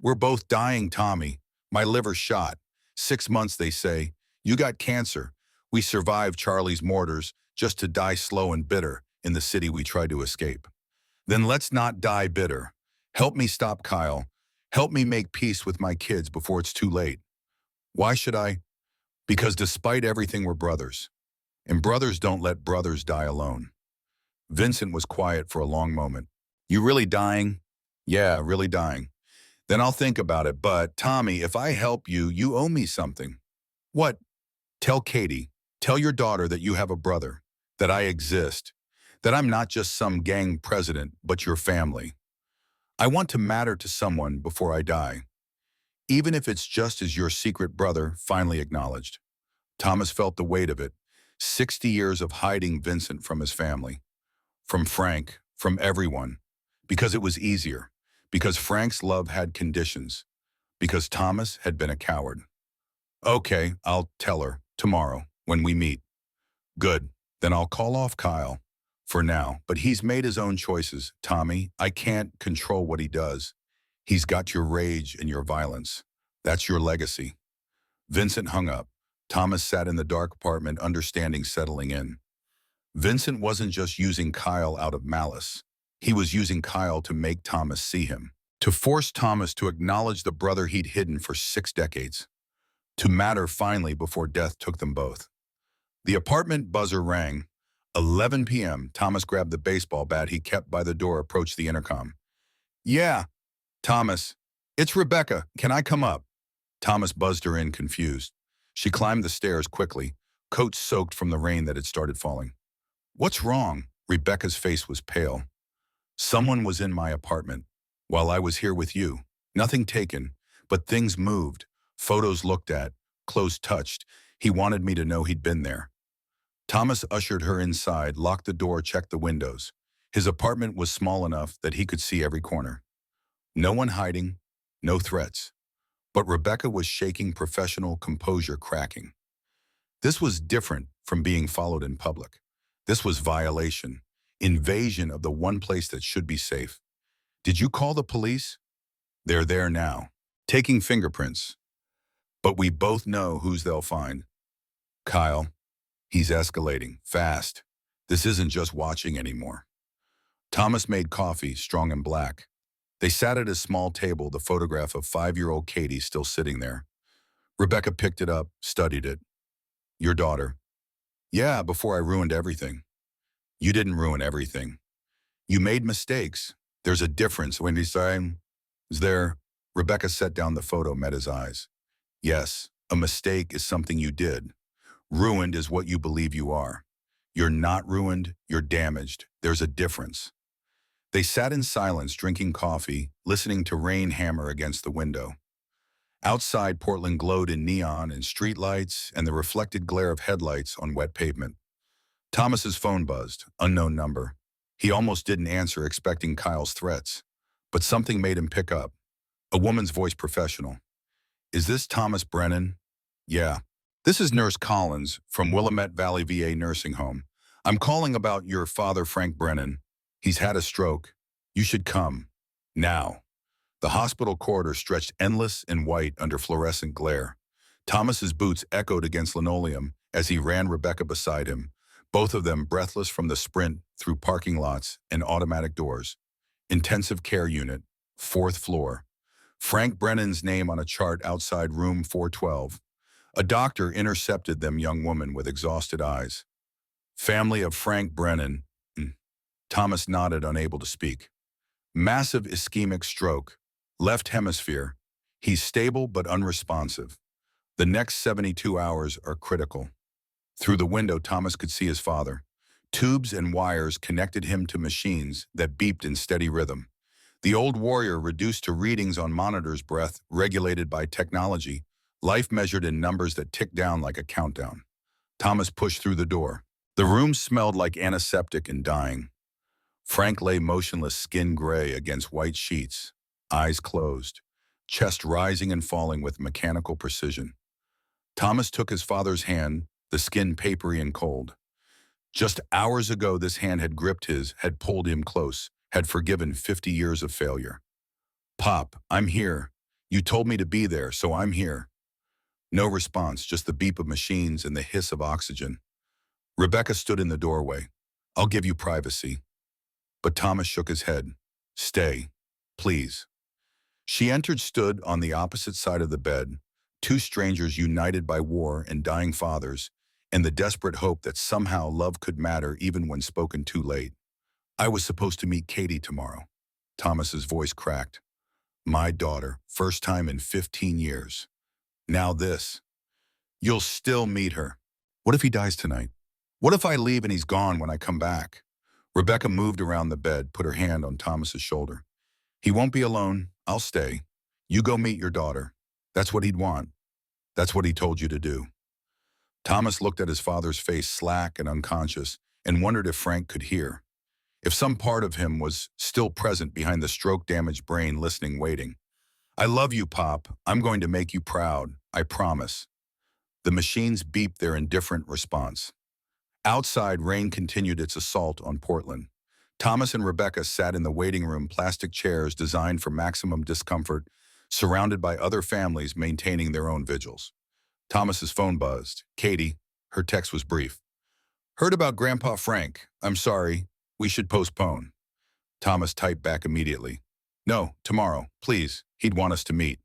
We're both dying, Tommy. My liver shot. 6 months, they say. You got cancer. We survived Charlie's mortars just to die slow and bitter in the city we tried to escape. Then let's not die bitter. Help me stop Kyle. Help me make peace with my kids before it's too late. Why should I? Because despite everything, we're brothers. And brothers don't let brothers die alone. Vincent was quiet for a long moment. You really dying? Yeah, really dying. Then I'll think about it. But, Tommy, if I help you, you owe me something. What? Tell Katie, tell your daughter that you have a brother, that I exist, that I'm not just some gang president, but your family. I want to matter to someone before I die, even if it's just as your secret brother finally acknowledged. Thomas felt the weight of it, 60 years of hiding Vincent from his family, from Frank, from everyone, because it was easier, because Frank's love had conditions, because Thomas had been a coward. Okay, I'll tell her, tomorrow, when we meet. Good, then I'll call off Kyle, for now, but he's made his own choices, Tommy. I can't control what he does. He's got your rage and your violence. That's your legacy. Vincent hung up. Thomas sat in the dark apartment, understanding settling in. Vincent wasn't just using Kyle out of malice. He was using Kyle to make Thomas see him, to force Thomas to acknowledge the brother he'd hidden for 6 decades, to matter finally before death took them both. The apartment buzzer rang. 11 p.m., Thomas grabbed the baseball bat he kept by the door, approached the intercom. Yeah, Thomas. It's Rebecca. Can I come up? Thomas buzzed her in, confused. She climbed the stairs quickly, coat soaked from the rain that had started falling. What's wrong? Rebecca's face was pale. Someone was in my apartment while I was here with you. Nothing taken, but things moved, photos looked at, clothes touched. He wanted me to know he'd been there. Thomas ushered her inside, locked the door, checked the windows. His apartment was small enough that he could see every corner. No one hiding, no threats. But Rebecca was shaking, professional composure cracking. This was different from being followed in public. This was violation, invasion of the one place that should be safe. Did you call the police? They're there now, taking fingerprints. But we both know whose they'll find. Kyle. He's escalating, fast. This isn't just watching anymore. Thomas made coffee, strong and black. They sat at a small table, the photograph of 5-year-old Katie still sitting there. Rebecca picked it up, studied it. Your daughter. Yeah, before I ruined everything. You didn't ruin everything. You made mistakes. There's a difference. Wendy saying, is there? Rebecca set down the photo, met his eyes. Yes, a mistake is something you did. Ruined is what you believe you are. You're not ruined, you're damaged. There's a difference. They sat in silence, drinking coffee, listening to rain hammer against the window. Outside, Portland glowed in neon and streetlights and the reflected glare of headlights on wet pavement. Thomas's phone buzzed, unknown number. He almost didn't answer, expecting Kyle's threats. But something made him pick up. A woman's voice, professional. Is this Thomas Brennan? Yeah. This is Nurse Collins from Willamette Valley VA Nursing Home. I'm calling about your father, Frank Brennan. He's had a stroke. You should come. Now. The hospital corridor stretched endless and white under fluorescent glare. Thomas's boots echoed against linoleum as he ran Rebecca beside him, both of them breathless from the sprint through parking lots and automatic doors. Intensive care unit, 4th floor. Frank Brennan's name on a chart outside room 412. A doctor intercepted them, young woman with exhausted eyes. Family of Frank Brennan. Thomas nodded, unable to speak. Massive ischemic stroke. Left hemisphere. He's stable but unresponsive. The next 72 hours are critical. Through the window, Thomas could see his father. Tubes and wires connected him to machines that beeped in steady rhythm. The old warrior reduced to readings on monitors, breath regulated by technology, life measured in numbers that ticked down like a countdown. Thomas pushed through the door. The room smelled like antiseptic and dying. Frank lay motionless, skin gray against white sheets, eyes closed, chest rising and falling with mechanical precision. Thomas took his father's hand, the skin papery and cold. Just hours ago, this hand had gripped his, had pulled him close, had forgiven 50 years of failure. Pop, I'm here. You told me to be there, so I'm here. No response, just the beep of machines and the hiss of oxygen. Rebecca stood in the doorway. I'll give you privacy. But Thomas shook his head. Stay, please. She entered, stood on the opposite side of the bed, two strangers united by war and dying fathers, and the desperate hope that somehow love could matter even when spoken too late. I was supposed to meet Katie tomorrow. Thomas's voice cracked. My daughter, first time in 15 years. Now this. You'll still meet her. What if he dies tonight? What if I leave and he's gone when I come back? Rebecca moved around the bed, put her hand on Thomas's shoulder. He won't be alone. I'll stay. You go meet your daughter. That's what he'd want. That's what he told you to do. Thomas looked at his father's face, slack and unconscious, and wondered if Frank could hear. If some part of him was still present behind the stroke-damaged brain, listening, waiting. I love you, Pop. I'm going to make you proud. I promise. The machines beeped their indifferent response. Outside, rain continued its assault on Portland. Thomas and Rebecca sat in the waiting room, plastic chairs designed for maximum discomfort, surrounded by other families maintaining their own vigils. Thomas's phone buzzed. Katie, her text was brief. Heard about Grandpa Frank. I'm sorry. We should postpone. Thomas typed back immediately. No, tomorrow, please. He'd want us to meet.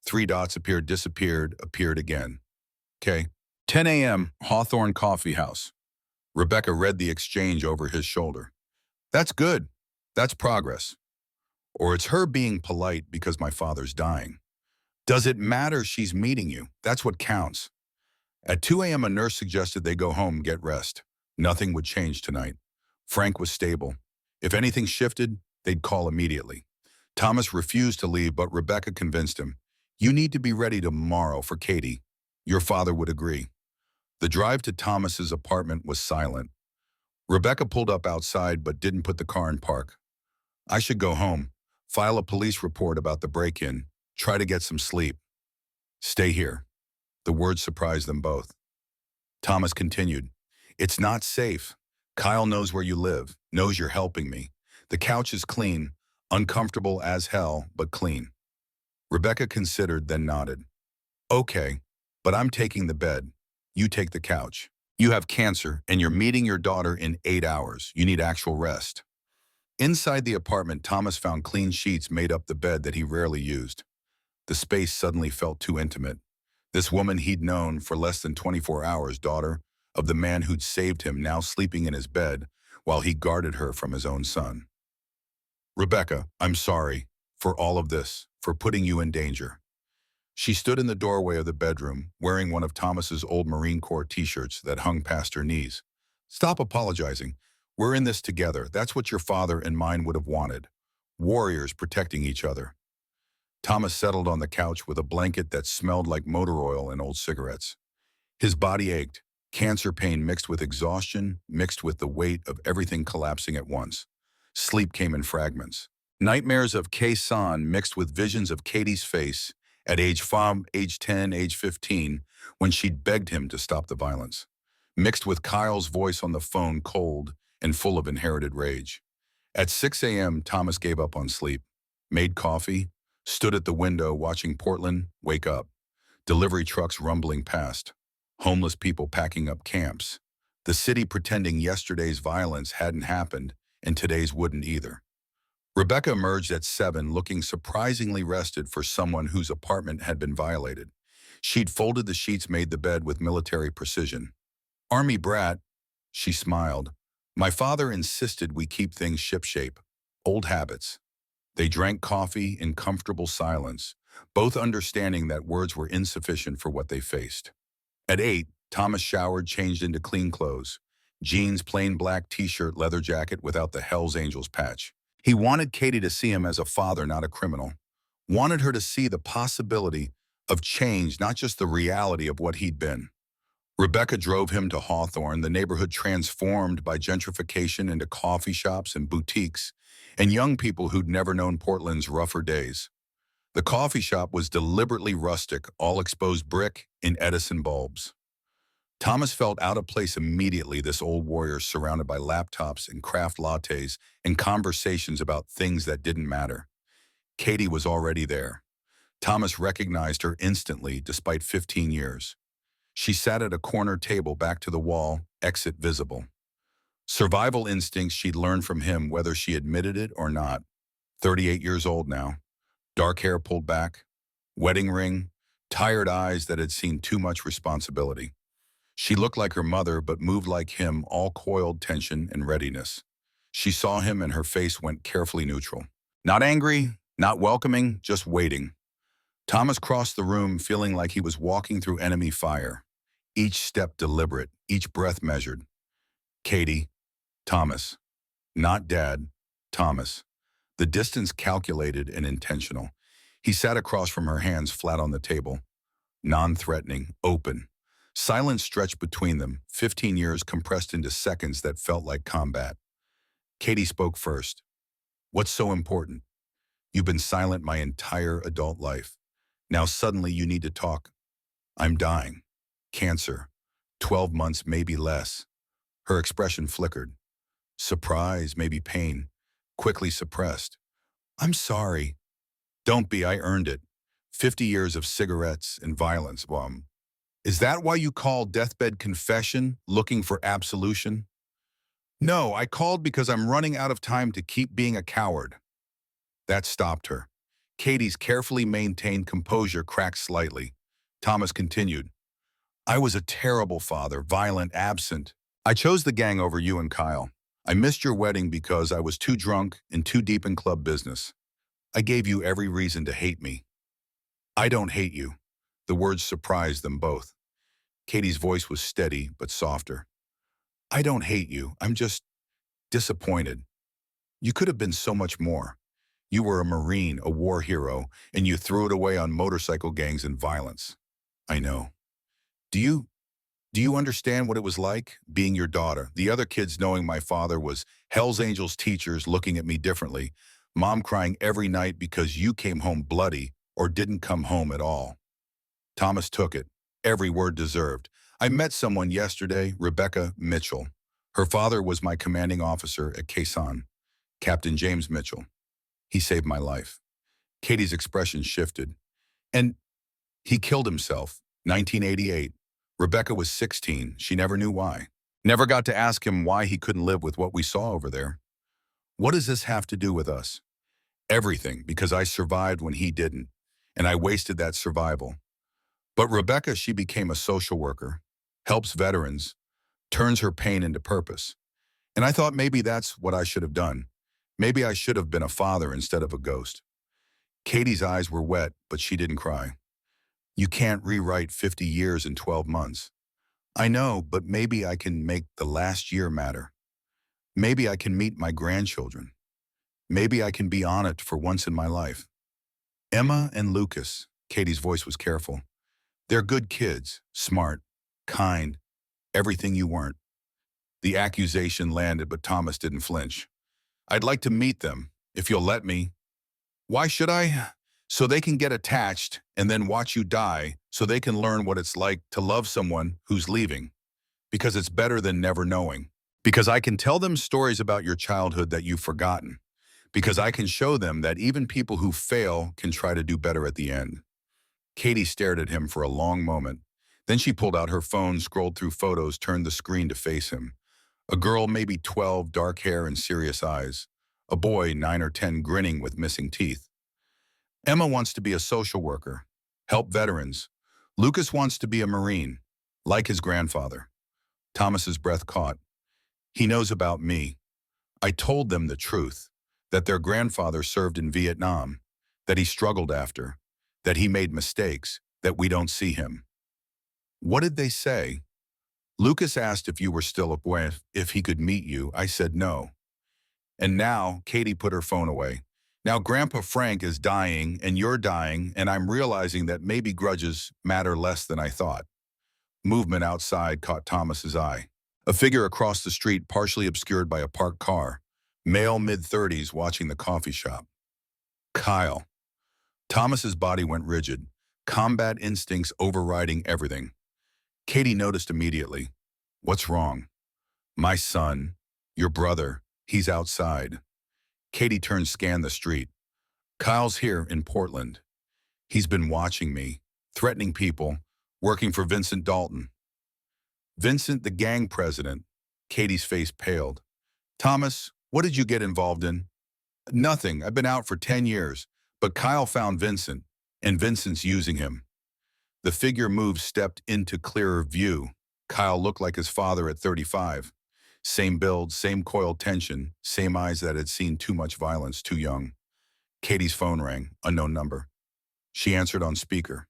3 dots appeared, disappeared, appeared again. Okay. 10 a.m., Hawthorne Coffee House. Rebecca read the exchange over his shoulder. That's good. That's progress. Or it's her being polite because my father's dying. Does it matter she's meeting you? That's what counts. At 2 a.m., a nurse suggested they go home, get rest. Nothing would change tonight. Frank was stable. If anything shifted, they'd call immediately. Thomas refused to leave, but Rebecca convinced him. You need to be ready tomorrow for Katie. Your father would agree. The drive to Thomas's apartment was silent. Rebecca pulled up outside but didn't put the car in park. I should go home, file a police report about the break-in, try to get some sleep. Stay here. The words surprised them both. Thomas continued. It's not safe. Kyle knows where you live, knows you're helping me. The couch is clean, uncomfortable as hell, but clean. Rebecca considered, then nodded. Okay, but I'm taking the bed. You take the couch. You have cancer, and you're meeting your daughter in 8 hours. You need actual rest. Inside the apartment, Thomas found clean sheets made up the bed that he rarely used. The space suddenly felt too intimate. This woman he'd known for less than 24 hours, daughter of the man who'd saved him, now sleeping in his bed while he guarded her from his own son. Rebecca, I'm sorry for all of this, for putting you in danger. She stood in the doorway of the bedroom, wearing one of Thomas's old Marine Corps t-shirts that hung past her knees. Stop apologizing. We're in this together. That's what your father and mine would have wanted. Warriors protecting each other. Thomas settled on the couch with a blanket that smelled like motor oil and old cigarettes. His body ached, cancer pain mixed with exhaustion, mixed with the weight of everything collapsing at once. Sleep came in fragments. Nightmares of Kay-san mixed with visions of Katie's face at age 5, age 10, age 15, when she'd begged him to stop the violence. Mixed with Kyle's voice on the phone, cold and full of inherited rage. At 6 a.m., Thomas gave up on sleep, made coffee, stood at the window watching Portland wake up. Delivery trucks rumbling past. Homeless people packing up camps. The city pretending yesterday's violence hadn't happened and today's wouldn't either. Rebecca emerged at 7, looking surprisingly rested for someone whose apartment had been violated. She'd folded the sheets, made the bed with military precision. Army brat, she smiled. My father insisted we keep things shipshape. Old habits. They drank coffee in comfortable silence, both understanding that words were insufficient for what they faced. At 8, Thomas showered, changed into clean clothes. Jeans, plain black t-shirt, leather jacket without the Hells Angels patch. He wanted Katie to see him as a father, not a criminal. Wanted her to see the possibility of change, not just the reality of what he'd been. Rebecca drove him to Hawthorne, the neighborhood transformed by gentrification into coffee shops and boutiques, and young people who'd never known Portland's rougher days. The coffee shop was deliberately rustic, all exposed brick in Edison bulbs. Thomas felt out of place immediately, this old warrior surrounded by laptops and craft lattes and conversations about things that didn't matter. Katie was already there. Thomas recognized her instantly, despite 15 years. She sat at a corner table, back to the wall, exit visible. Survival instincts she'd learned from him, whether she admitted it or not. 38 years old now. Dark hair pulled back, wedding ring, tired eyes that had seen too much responsibility. She looked like her mother, but moved like him, all coiled tension and readiness. She saw him and her face went carefully neutral. Not angry, not welcoming, just waiting. Thomas crossed the room feeling like he was walking through enemy fire. each step deliberate, each breath measured. Katie, Thomas, not Dad, Thomas. The distance calculated and intentional. He sat across from her, hands flat on the table, non-threatening, open. Silence stretched between them, 15 years compressed into seconds that felt like combat. Katie spoke first. What's so important? You've been silent my entire adult life. Now suddenly you need to talk. I'm dying. Cancer. 12 months, maybe less. Her expression flickered. Surprise, maybe pain. Quickly suppressed. I'm sorry. Don't be, I earned it. 50 years of cigarettes and violence, Mom. Is that why you called deathbed confession, looking for absolution? No, I called because I'm running out of time to keep being a coward. That stopped her. Katie's carefully maintained composure cracked slightly. Thomas continued. I was a terrible father, violent, absent. I chose the gang over you and Kyle. I missed your wedding because I was too drunk and too deep in club business. I gave you every reason to hate me. I don't hate you. The words surprised them both. Katie's voice was steady but softer. I don't hate you. I'm just disappointed. You could have been so much more. You were a Marine, a war hero, and you threw it away on motorcycle gangs and violence. I know. Do you understand what it was like, being your daughter, the other kids knowing my father was Hell's Angels teachers looking at me differently, Mom crying every night because you came home bloody or didn't come home at all? Thomas took it, every word deserved. I met someone yesterday, Rebecca Mitchell. Her father was my commanding officer at Quezon, Captain James Mitchell. He saved my life. Katie's expression shifted. And he killed himself, 1988. Rebecca was 16. She never knew why. Never got to ask him why he couldn't live with what we saw over there. What does this have to do with us? Everything, because I survived when he didn't, and I wasted that survival. But Rebecca, she became a social worker, helps veterans, turns her pain into purpose. And I thought maybe that's what I should have done. Maybe I should have been a father instead of a ghost. Katie's eyes were wet, but she didn't cry. You can't rewrite 50 years in 12 months. I know, but maybe I can make the last year matter. Maybe I can meet my grandchildren. Maybe I can be on it for once in my life. Emma and Lucas, Katie's voice was careful. They're good kids, smart, kind, everything you weren't. The accusation landed, but Thomas didn't flinch. I'd like to meet them, if you'll let me. Why should I? So they can get attached and then watch you die, so they can learn what it's like to love someone who's leaving. Because it's better than never knowing. Because I can tell them stories about your childhood that you've forgotten. Because I can show them that even people who fail can try to do better at the end. Katie stared at him for a long moment. Then she pulled out her phone, scrolled through photos, turned the screen to face him. A girl, maybe 12, dark hair and serious eyes. A boy, 9 or 10, grinning with missing teeth. Emma wants to be a social worker, help veterans. Lucas wants to be a Marine, like his grandfather. Thomas's breath caught. He knows about me. I told them the truth, that their grandfather served in Vietnam, that he struggled after, that he made mistakes, that we don't see him. What did they say? Lucas asked if you were still away, if he could meet you. I said no. And now, Katie put her phone away. Now Grandpa Frank is dying and you're dying, and I'm realizing that maybe grudges matter less than I thought. Movement outside caught Thomas's eye. A figure across the street, partially obscured by a parked car. Male mid-30s watching the coffee shop. Kyle. Thomas's body went rigid, combat instincts overriding everything. Katie noticed immediately. What's wrong? My son, your brother, he's outside. Katie turned, scanned the street. Kyle's here in Portland. He's been watching me, threatening people, working for Vincent Dalton. Vincent, the gang president. Katie's face paled. Thomas, what did you get involved in? Nothing. I've been out for 10 years. But Kyle found Vincent, and Vincent's using him. The figure moved, stepped into clearer view. Kyle looked like his father at 35. Same build, same coiled tension, same eyes that had seen too much violence too young. Katie's phone rang, unknown number. She answered on speaker.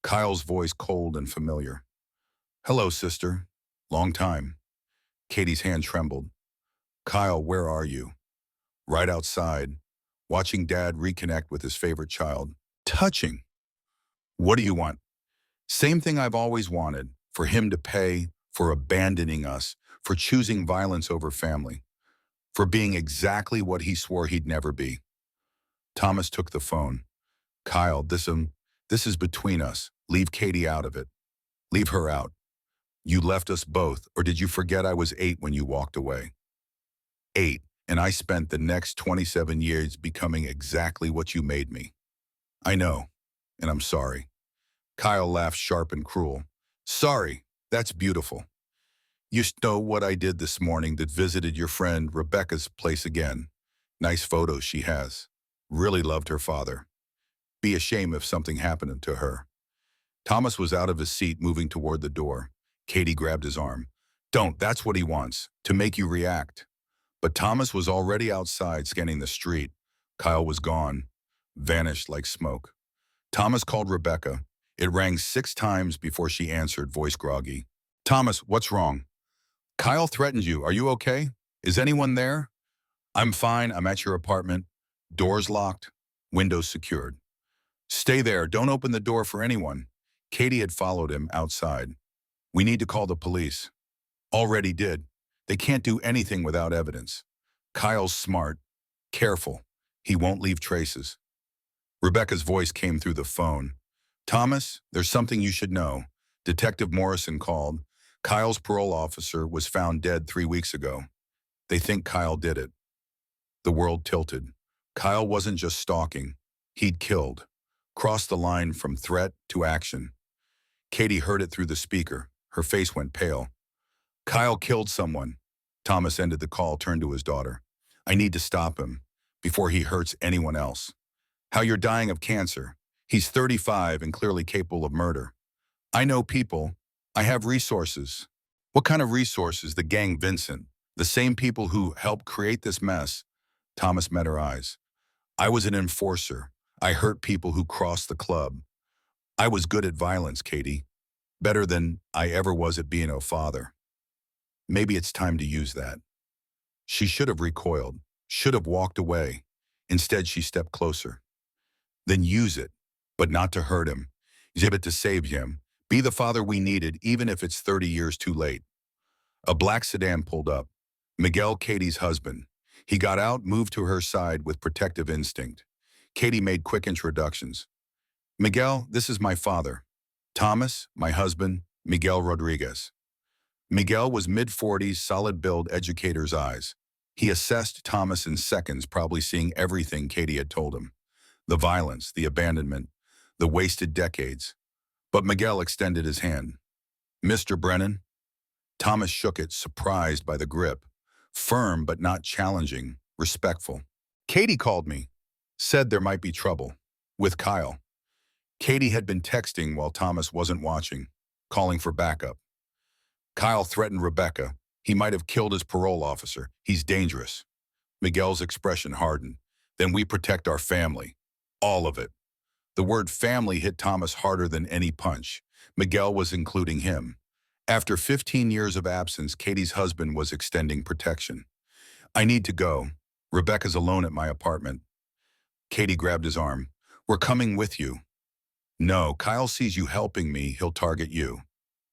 Kyle's voice cold and familiar. Hello, sister. Long time. Katie's hand trembled. Kyle, where are you? Right outside, watching Dad reconnect with his favorite child. Touching. What do you want? Same thing I've always wanted, for him to pay, for abandoning us, for choosing violence over family, for being exactly what he swore he'd never be. Thomas took the phone. Kyle, this is between us. Leave Katie out of it. Leave her out. You left us both, or did you forget I was 8 when you walked away? 8, and I spent the next 27 years becoming exactly what you made me. I know, and I'm sorry. Kyle laughed sharp and cruel. Sorry, that's beautiful. You know what I did this morning that visited your friend Rebecca's place again. Nice photos she has. Really loved her father. Be a shame if something happened to her. Thomas was out of his seat moving toward the door. Katie grabbed his arm. Don't, that's what he wants, to make you react. But Thomas was already outside scanning the street. Kyle was gone, vanished like smoke. Thomas called Rebecca. It rang 6 times before she answered, voice groggy. Thomas, what's wrong? Kyle threatened you. Are you okay? Is anyone there? I'm fine. I'm at your apartment. Doors locked, windows secured. Stay there. Don't open the door for anyone. Katie had followed him outside. We need to call the police. Already did. They can't do anything without evidence. Kyle's smart. Careful. He won't leave traces. Rebecca's voice came through the phone. Thomas, there's something you should know. Detective Morrison called. Kyle's parole officer was found dead 3 weeks ago. They think Kyle did it. The world tilted. Kyle wasn't just stalking. He'd killed. Crossed the line from threat to action. Katie heard it through the speaker. Her face went pale. Kyle killed someone. Thomas ended the call, turned to his daughter. I need to stop him before he hurts anyone else. How you're dying of cancer. He's 35 and clearly capable of murder. I know people. I have resources. What kind of resources? The gang Vincent. The same people who helped create this mess. Thomas met her eyes. I was an enforcer. I hurt people who crossed the club. I was good at violence, Katie. Better than I ever was at being a father. Maybe it's time to use that. She should have recoiled, should have walked away. Instead, she stepped closer. Then use it, but not to hurt him. Use it to save him. Be the father we needed, even if it's 30 years too late. A black sedan pulled up. Miguel, Katie's husband. He got out, moved to her side with protective instinct. Katie made quick introductions. Miguel, this is my father. Thomas, my husband, Miguel Rodriguez. Miguel was mid-40s, solid build, educator's eyes. He assessed Thomas in seconds, probably seeing everything Katie had told him. The violence, the abandonment, the wasted decades. But Miguel extended his hand. Mr. Brennan? Thomas shook it, surprised by the grip. Firm but not challenging, respectful. Katie called me. Said there might be trouble. With Kyle. Katie had been texting while Thomas wasn't watching, calling for backup. Kyle threatened Rebecca. He might have killed his parole officer. He's dangerous. Miguel's expression hardened. Then we protect our family. All of it. The word family hit Thomas harder than any punch. Miguel was including him. After 15 years of absence, Katie's husband was extending protection. I need to go. Rebecca's alone at my apartment. Katie grabbed his arm. We're coming with you. No, Kyle sees you helping me, he'll target you.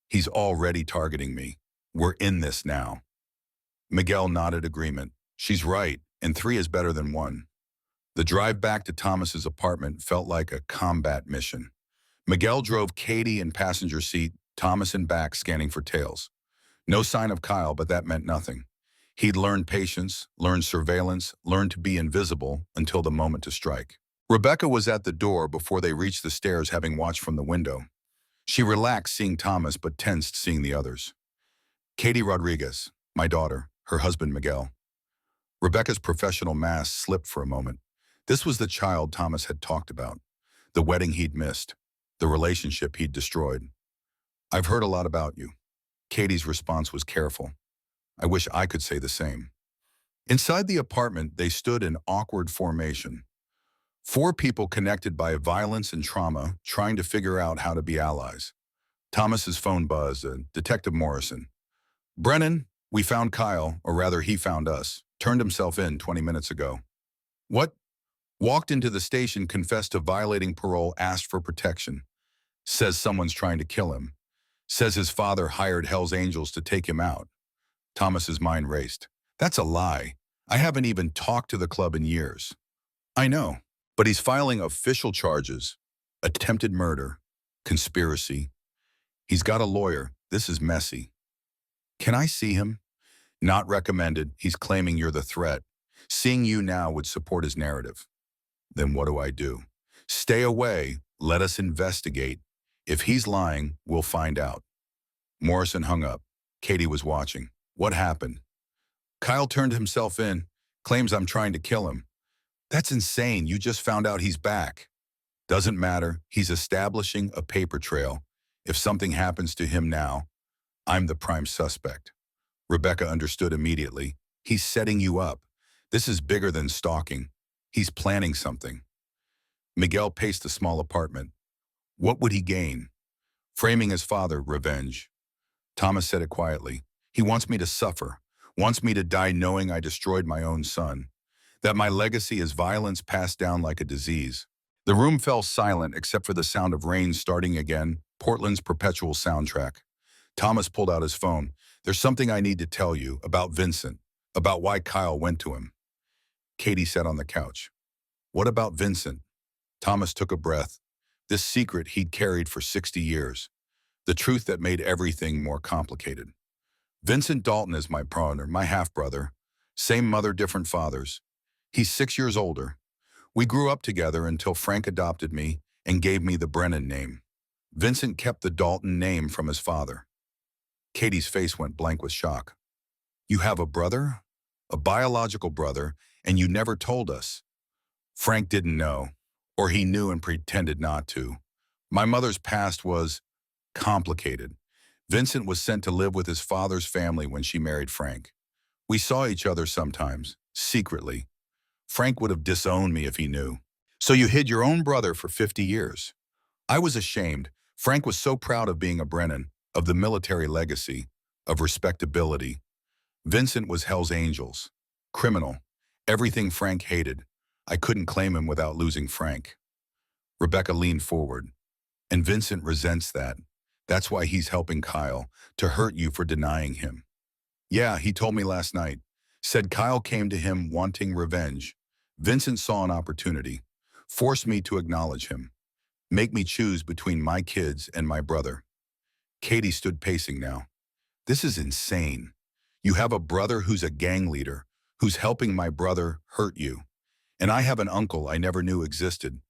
He's already targeting me. We're in this now. Miguel nodded agreement. She's right, and 3 is better than 1. The drive back to Thomas's apartment felt like a combat mission. Miguel drove Katie in passenger seat, Thomas in back, scanning for tails. No sign of Kyle, but that meant nothing. He'd learned patience, learned surveillance, learned to be invisible until the moment to strike. Rebecca was at the door before they reached the stairs, having watched from the window. She relaxed seeing Thomas, but tensed seeing the others. Katie Rodriguez, my daughter, her husband Miguel. Rebecca's professional mask slipped for a moment. This was the child Thomas had talked about, the wedding he'd missed, the relationship he'd destroyed. I've heard a lot about you. Katie's response was careful. I wish I could say the same. Inside the apartment, they stood in awkward formation. 4 people connected by violence and trauma, trying to figure out how to be allies. Thomas's phone buzzed. Detective Morrison. Brennan, we found Kyle, or rather he found us. Turned himself in 20 minutes ago. What? Walked into the station, confessed to violating parole, asked for protection. Says someone's trying to kill him. Says his father hired Hell's Angels to take him out. Thomas's mind raced. That's a lie. I haven't even talked to the club in years. I know, but he's filing official charges. Attempted murder. Conspiracy. He's got a lawyer. This is messy. Can I see him? Not recommended. He's claiming you're the threat. Seeing you now would support his narrative. Then what do I do? Stay away. Let us investigate. If he's lying, we'll find out. Morrison hung up. Katie was watching. What happened? Kyle turned himself in, claims I'm trying to kill him. That's insane. You just found out he's back. Doesn't matter. He's establishing a paper trail. If something happens to him now, I'm the prime suspect. Rebecca understood immediately. He's setting you up. This is bigger than stalking. He's planning something. Miguel paced the small apartment. What would he gain? Framing his father, revenge. Thomas said it quietly. He wants me to suffer, wants me to die knowing I destroyed my own son, that my legacy is violence passed down like a disease. The room fell silent except for the sound of rain starting again, Portland's perpetual soundtrack. Thomas pulled out his phone. There's something I need to tell you about Vincent, about why Kyle went to him. Katie sat on the couch. What about Vincent? Thomas took a breath. This secret he'd carried for 60 years. The truth that made everything more complicated. Vincent Dalton is my partner, my half-brother. Same mother, different fathers. He's 6 years older. We grew up together until Frank adopted me and gave me the Brennan name. Vincent kept the Dalton name from his father. Katie's face went blank with shock. You have a brother? A biological brother, and you never told us. Frank didn't know, or he knew and pretended not to. My mother's past was complicated. Vincent was sent to live with his father's family when she married Frank. We saw each other sometimes, secretly. Frank would have disowned me if he knew. So you hid your own brother for 50 years. I was ashamed. Frank was so proud of being a Brennan, of the military legacy, of respectability. Vincent was Hell's Angels. Criminal. Everything Frank hated. I couldn't claim him without losing Frank. Rebecca leaned forward. And Vincent resents that. That's why he's helping Kyle, to hurt you for denying him. Yeah, he told me last night. Said Kyle came to him wanting revenge. Vincent saw an opportunity. Forced me to acknowledge him. Make me choose between my kids and my brother. Katie stood pacing now. This is insane. You have a brother who's a gang leader, who's helping my brother hurt you. And I have an uncle I never knew existed.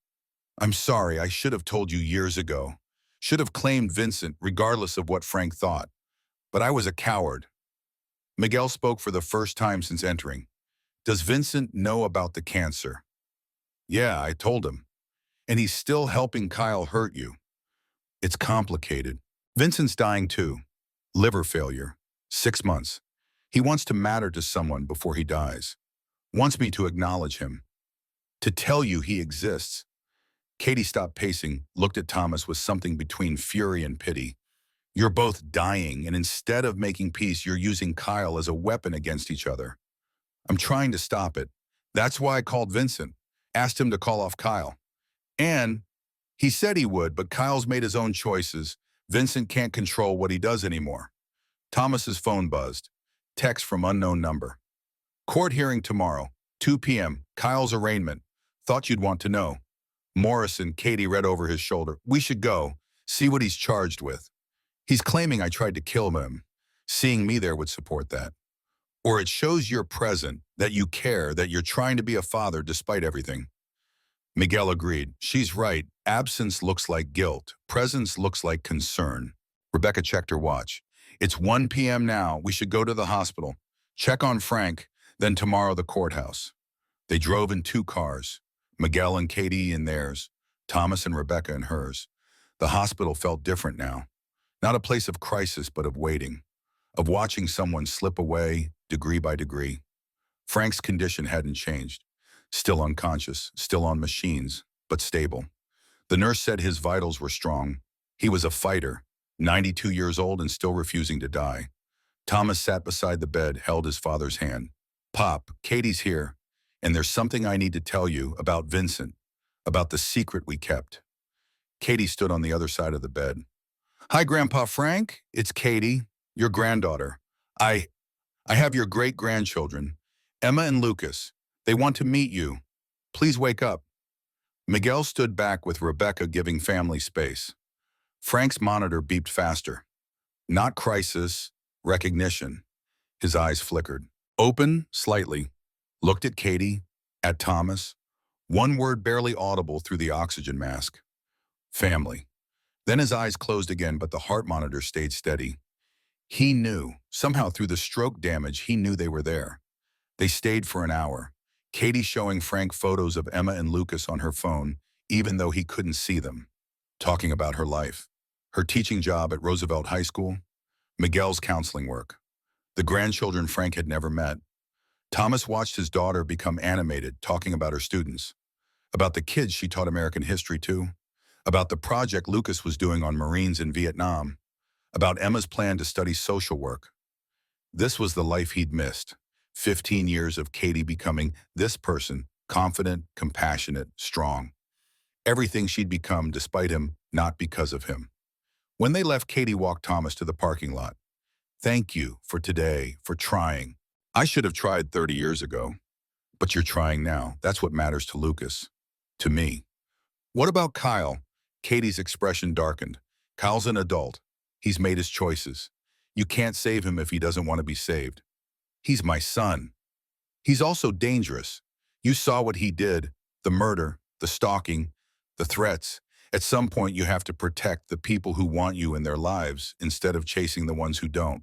I'm sorry, I should have told you years ago. Should have claimed Vincent regardless of what Frank thought. But I was a coward. Miguel spoke for the first time since entering. Does Vincent know about the cancer? Yeah, I told him. And he's still helping Kyle hurt you. It's complicated. Vincent's dying too. Liver failure. 6 months. He wants to matter to someone before he dies. Wants me to acknowledge him. To tell you he exists. Katie stopped pacing, looked at Thomas with something between fury and pity. You're both dying, and instead of making peace, you're using Kyle as a weapon against each other. I'm trying to stop it. That's why I called Vincent. Asked him to call off Kyle. And he said he would, but Kyle's made his own choices. Vincent can't control what he does anymore. Thomas's phone buzzed. Text from unknown number. Court hearing tomorrow, 2 p.m. Kyle's arraignment. Thought you'd want to know. Morrison, Katie read over his shoulder. We should go. See what he's charged with. He's claiming I tried to kill him. Seeing me there would support that. Or it shows you're present, that you care, that you're trying to be a father despite everything. Miguel agreed. She's right. Absence looks like guilt. Presence looks like concern. Rebecca checked her watch. It's 1 p.m. now. We should go to the hospital. Check on Frank, then tomorrow the courthouse. They drove in 2 cars. Miguel and Katie in theirs. Thomas and Rebecca in hers. The hospital felt different now. Not a place of crisis, but of waiting. Of watching someone slip away, degree by degree. Frank's condition hadn't changed. Still unconscious, still on machines, but stable. The nurse said his vitals were strong. He was a fighter. 92 years old and still refusing to die. Thomas sat beside the bed, held his father's hand. Pop, Katie's here, and there's something I need to tell you about Vincent, about the secret we kept. Katie stood on the other side of the bed. Hi, Grandpa Frank. It's Katie, your granddaughter. I have your great-grandchildren, Emma and Lucas. They want to meet you. Please wake up. Miguel stood back with Rebecca giving family space. Frank's monitor beeped faster. Not crisis, recognition. His eyes flickered. Open, slightly. Looked at Katie, at Thomas. One word barely audible through the oxygen mask. Family. Then his eyes closed again, but the heart monitor stayed steady. He knew, somehow through the stroke damage, he knew they were there. They stayed for an hour. Katie showing Frank photos of Emma and Lucas on her phone, even though he couldn't see them. Talking about her life. Her teaching job at Roosevelt High School. Miguel's counseling work. The grandchildren Frank had never met. Thomas watched his daughter become animated, talking about her students. About the kids she taught American history to. About the project Lucas was doing on Marines in Vietnam. About Emma's plan to study social work. This was the life he'd missed. 15 years of Katie becoming this person, confident, compassionate, strong. Everything she'd become despite him, not because of him. When they left, Katie walked Thomas to the parking lot. Thank you for today, for trying. I should have tried 30 years ago. But you're trying now. That's what matters to Lucas. To me. What about Kyle? Katie's expression darkened. Kyle's an adult. He's made his choices. You can't save him if he doesn't want to be saved. He's my son. He's also dangerous. You saw what he did, the murder, the stalking, the threats. At some point, you have to protect the people who want you in their lives instead of chasing the ones who don't.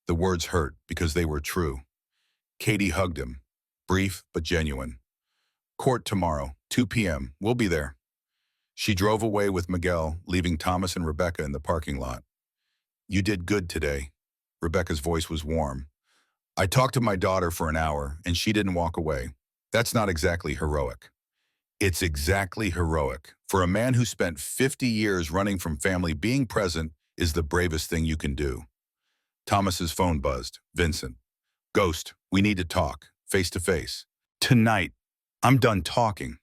The words hurt because they were true. Katie hugged him, brief but genuine. Court tomorrow, 2 p.m. We'll be there. She drove away with Miguel, leaving Thomas and Rebecca in the parking lot. You did good today. Rebecca's voice was warm. I talked to my daughter for an hour, and she didn't walk away. That's not exactly heroic. It's exactly heroic. For a man who spent 50 years running from family, being present is the bravest thing you can do. Thomas's phone buzzed. Vincent. Ghost, we need to talk, face to face. Tonight. I'm done talking.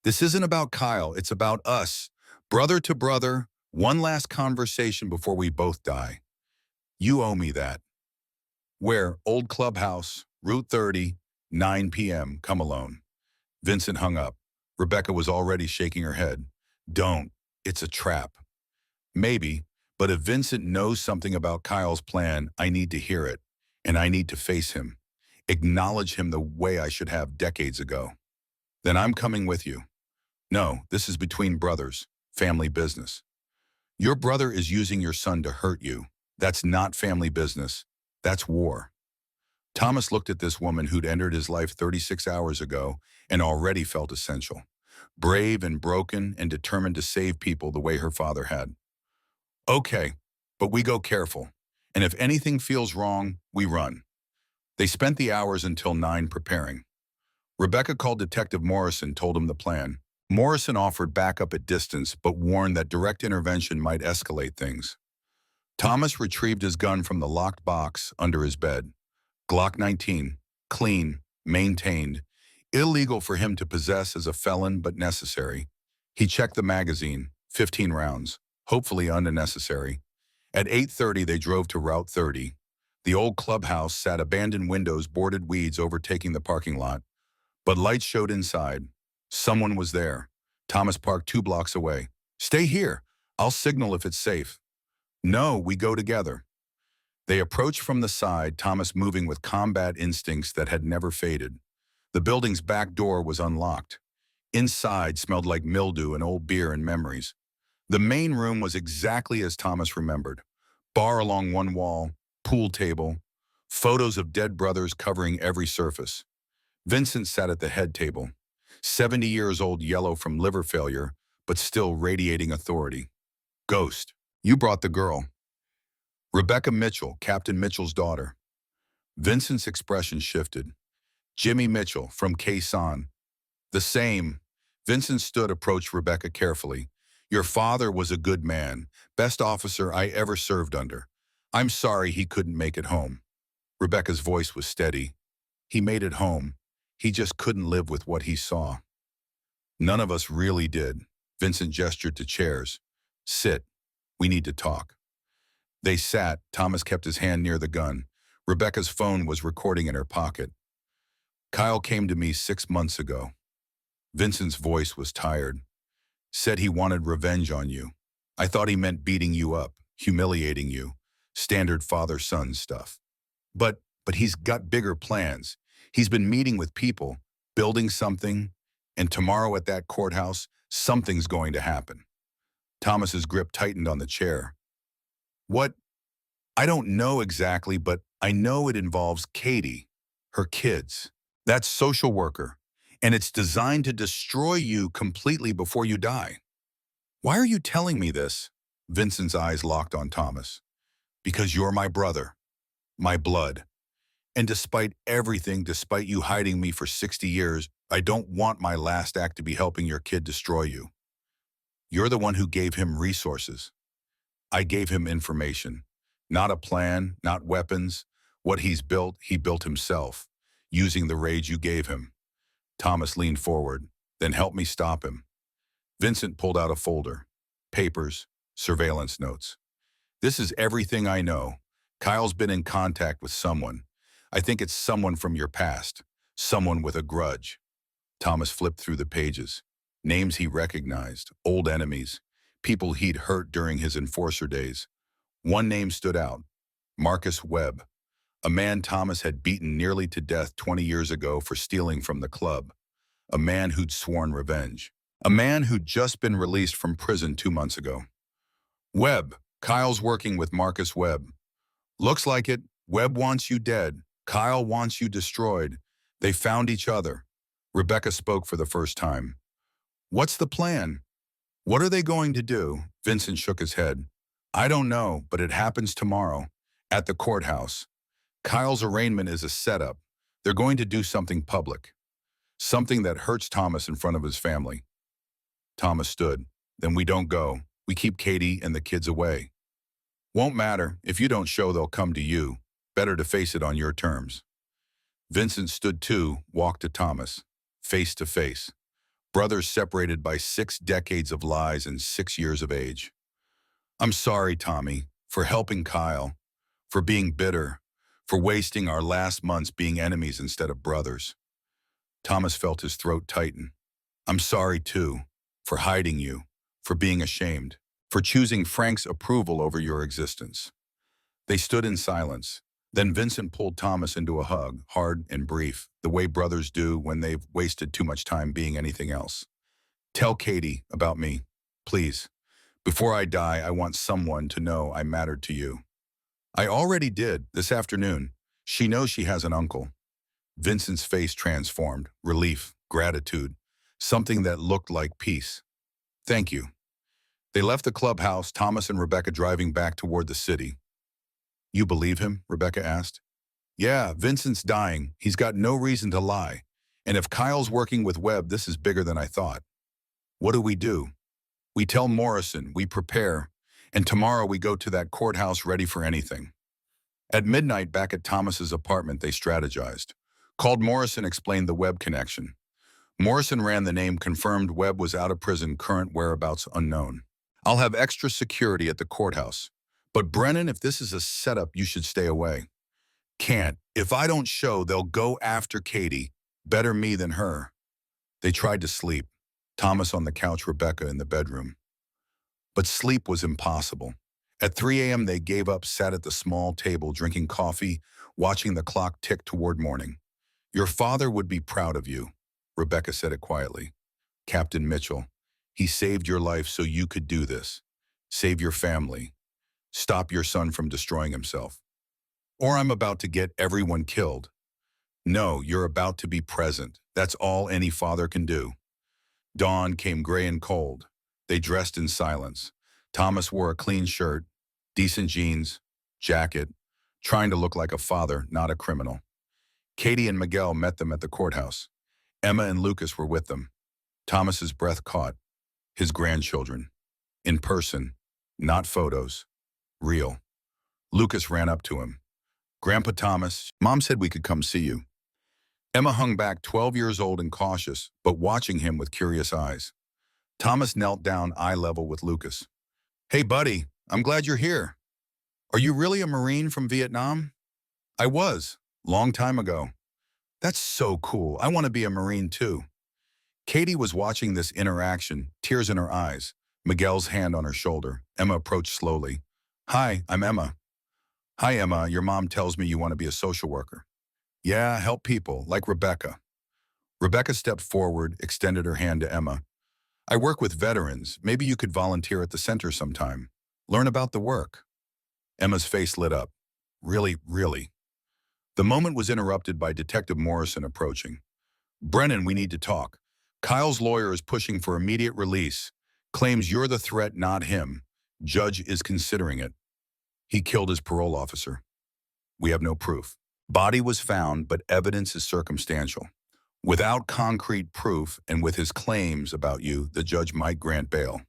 This isn't about Kyle, it's about us. Brother to brother, one last conversation before we both die. You owe me that. Where? Old Clubhouse, Route 30, 9 p.m. Come alone. Vincent hung up. Rebecca was already shaking her head. Don't. It's a trap. Maybe, but if Vincent knows something about Kyle's plan, I need to hear it, and I need to face him. Acknowledge him the way I should have decades ago. Then I'm coming with you. No, this is between brothers, family business. Your brother is using your son to hurt you. That's not family business. That's war. Thomas looked at this woman who'd entered his life 36 hours ago and already felt essential. Brave and broken and determined to save people the way her father had. Okay, but we go careful. And if anything feels wrong, we run. They spent the hours until 9 preparing. Rebecca called Detective Morrison, told him the plan. Morrison offered backup at distance, but warned that direct intervention might escalate things. Thomas retrieved his gun from the locked box under his bed. Glock 19, clean, maintained, illegal for him to possess as a felon but necessary. He checked the magazine, 15 rounds, hopefully unnecessary. At 8:30 they drove to Route 30. The old clubhouse sat abandoned windows, boarded weeds overtaking the parking lot. But lights showed inside. Someone was there. Thomas parked 2 blocks away. Stay here. I'll signal if it's safe. No, we go together. They approached from the side, Thomas moving with combat instincts that had never faded. The building's back door was unlocked. Inside smelled like mildew and old beer and memories. The main room was exactly as Thomas remembered. Bar along one wall, pool table, photos of dead brothers covering every surface. Vincent sat at the head table, 70 years old, yellow from liver failure, but still radiating authority. Ghost, you brought the girl. Rebecca Mitchell, Captain Mitchell's daughter. Vincent's expression shifted. Jimmy Mitchell, from Quezon. The same. Vincent stood, approached Rebecca carefully. Your father was a good man, best officer I ever served under. I'm sorry he couldn't make it home. Rebecca's voice was steady. He made it home. He just couldn't live with what he saw. None of us really did. Vincent gestured to chairs. Sit. We need to talk. They sat. Thomas kept his hand near the gun. Rebecca's phone was recording in her pocket. Kyle came to me 6 months ago. Vincent's voice was tired. Said he wanted revenge on you. I thought he meant beating you up, humiliating you. Standard father-son stuff. But he's got bigger plans. He's been meeting with people, building something, and tomorrow at that courthouse, something's going to happen. Thomas's grip tightened on the chair. What? I don't know exactly, but I know it involves Katie, her kids. That's social worker, and it's designed to destroy you completely before you die. Why are you telling me this? Vincent's eyes locked on Thomas. Because you're my brother, my blood. And despite everything, despite you hiding me for 60 years, I don't want my last act to be helping your kid destroy you. You're the one who gave him resources. I gave him information. Not a plan, not weapons. What he built himself, using the rage you gave him. Thomas leaned forward, then helped me stop him. Vincent pulled out a folder. Papers, surveillance notes. This is everything I know. Kyle's been in contact with someone. I think it's someone from your past. Someone with a grudge. Thomas flipped through the pages. Names he recognized, old enemies, people he'd hurt during his enforcer days. One name stood out, Marcus Webb, a man Thomas had beaten nearly to death 20 years ago for stealing from the club, a man who'd sworn revenge, a man who'd just been released from prison 2 months ago. Webb, Kyle's working with Marcus Webb. Looks like it. Webb wants you dead. Kyle wants you destroyed. They found each other. Rebecca spoke for the first time. What's the plan? What are they going to do? Vincent shook his head. I don't know, but it happens tomorrow, at the courthouse. Kyle's arraignment is a setup. They're going to do something public. Something that hurts Thomas in front of his family. Thomas stood. Then we don't go. We keep Katie and the kids away. Won't matter. If you don't show, they'll come to you. Better to face it on your terms. Vincent stood too, walked to Thomas, face to face. Brothers separated by 6 decades of lies and 6 years of age. I'm sorry, Tommy, for helping Kyle, for being bitter, for wasting our last months being enemies instead of brothers. Thomas felt his throat tighten. I'm sorry, too, for hiding you, for being ashamed, for choosing Frank's approval over your existence. They stood in silence. Then Vincent pulled Thomas into a hug, hard and brief, the way brothers do when they've wasted too much time being anything else. Tell Katie about me, please. Before I die, I want someone to know I mattered to you. I already did, this afternoon. She knows she has an uncle. Vincent's face transformed, relief, gratitude, something that looked like peace. Thank you. They left the clubhouse, Thomas and Rebecca driving back toward the city. You believe him? Rebecca asked. Yeah, Vincent's dying. He's got no reason to lie. And if Kyle's working with Webb, this is bigger than I thought. What do? We tell Morrison, we prepare, and tomorrow we go to that courthouse ready for anything. At midnight, back at Thomas's apartment, they strategized. Called Morrison, explained the Webb connection. Morrison ran the name, confirmed Webb was out of prison, current whereabouts unknown. I'll have extra security at the courthouse. But Brennan, if this is a setup, you should stay away. Can't. If I don't show, they'll go after Katie. Better me than her. They tried to sleep. Thomas on the couch, Rebecca in the bedroom. But sleep was impossible. At 3 a.m. they gave up, sat at the small table, drinking coffee, watching the clock tick toward morning. Your father would be proud of you, Rebecca said it quietly. Captain Mitchell, he saved your life so you could do this. Save your family. Stop your son from destroying himself. Or I'm about to get everyone killed. No, you're about to be present. That's all any father can do. Dawn came gray and cold. They dressed in silence. Thomas wore a clean shirt, decent jeans, jacket, trying to look like a father, not a criminal. Katie and Miguel met them at the courthouse. Emma and Lucas were with them. Thomas's breath caught. His grandchildren. In person, not photos. Real. Lucas ran up to him. Grandpa Thomas, Mom said we could come see you. Emma hung back, 12 years old and cautious, but watching him with curious eyes. Thomas knelt down eye level with Lucas. Hey, buddy, I'm glad you're here. Are you really a Marine from Vietnam? I was, long time ago. That's so cool. I want to be a Marine too. Katie was watching this interaction, tears in her eyes, Miguel's hand on her shoulder. Emma approached slowly. Hi, I'm Emma. Hi, Emma. Your mom tells me you want to be a social worker. Yeah, help people, like Rebecca. Rebecca stepped forward, extended her hand to Emma. I work with veterans. Maybe you could volunteer at the center sometime. Learn about the work. Emma's face lit up. Really, really. The moment was interrupted by Detective Morrison approaching. Brennan, we need to talk. Kyle's lawyer is pushing for immediate release. Claims you're the threat, not him. Judge is considering it. He killed his parole officer. We have no proof. Body was found, but evidence is circumstantial. Without concrete proof and with his claims about you, the judge might grant bail.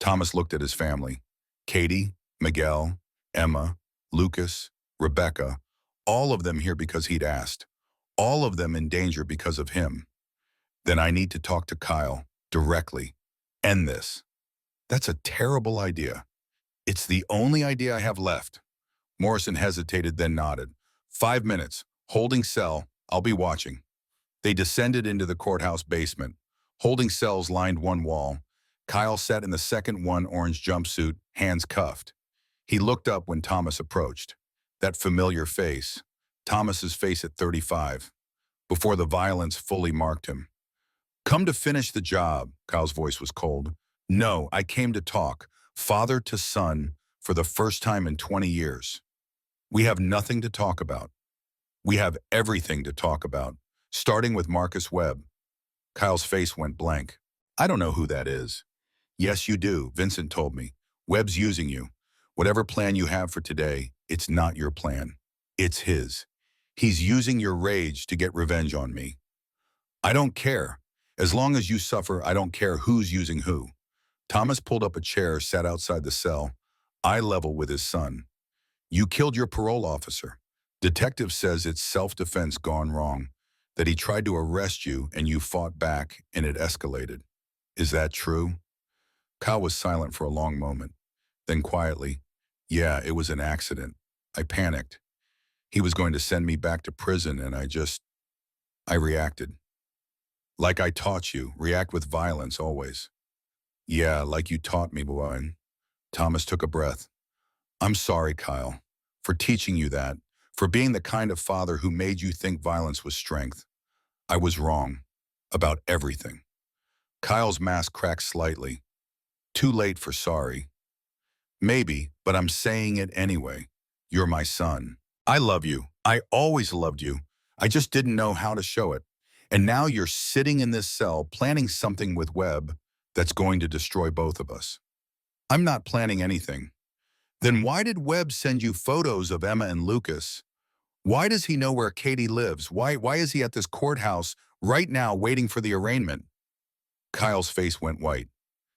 Thomas looked at his family. Katie, Miguel, Emma, Lucas, Rebecca, all of them here because he'd asked. All of them in danger because of him. Then I need to talk to Kyle directly. End this. That's a terrible idea. It's the only idea I have left. Morrison hesitated, then nodded. 5 minutes. Holding cell. I'll be watching. They descended into the courthouse basement. Holding cells lined one wall. Kyle sat in the second one, orange jumpsuit, hands cuffed. He looked up when Thomas approached. That familiar face. Thomas's face at 35. Before the violence fully marked him. Come to finish the job, Kyle's voice was cold. No, I came to talk, father to son, for the first time in 20 years. We have nothing to talk about. We have everything to talk about, starting with Marcus Webb. Kyle's face went blank. I don't know who that is. Yes, you do, Vincent told me. Webb's using you. Whatever plan you have for today, it's not your plan. It's his. He's using your rage to get revenge on me. I don't care. As long as you suffer, I don't care who's using who. Thomas pulled up a chair, sat outside the cell, eye level with his son. You killed your parole officer. Detective says it's self-defense gone wrong, that he tried to arrest you and you fought back and it escalated. Is that true? Kyle was silent for a long moment. Then quietly, yeah, it was an accident. I panicked. He was going to send me back to prison and I reacted. Like I taught you, react with violence always. Yeah, like you taught me, boy. Thomas took a breath. I'm sorry, Kyle, for teaching you that, for being the kind of father who made you think violence was strength. I was wrong. About everything. Kyle's mask cracked slightly. Too late for sorry. Maybe, but I'm saying it anyway. You're my son. I love you. I always loved you. I just didn't know how to show it. And now you're sitting in this cell planning something with Webb that's going to destroy both of us. I'm not planning anything. Then why did Webb send you photos of Emma and Lucas? Why does he know where Katie lives? Why is he at this courthouse right now waiting for the arraignment? Kyle's face went white.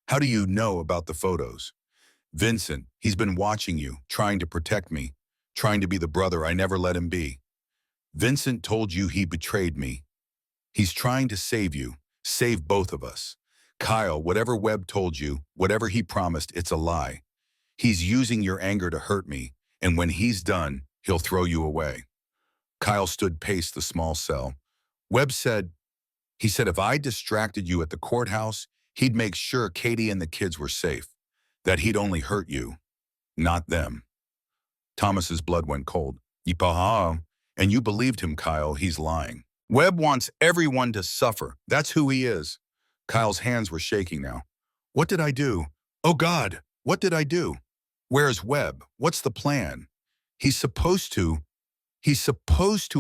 How do you know about the photos? Vincent, he's been watching you, trying to protect me, trying to be the brother I never let him be. Vincent told you he betrayed me. He's trying to save you, save both of us. Kyle, whatever Webb told you, whatever he promised, it's a lie. He's using your anger to hurt me, and when he's done, he'll throw you away. Kyle stood paced the small cell. Webb said, he said if I distracted you at the courthouse, he'd make sure Katie and the kids were safe, that he'd only hurt you, not them. Thomas's blood went cold. Yipaha, and you believed him, Kyle, he's lying. Webb wants everyone to suffer. That's who he is. Kyle's hands were shaking now. What did I do? Oh God, what did I do? Where's Webb? What's the plan? He's supposed to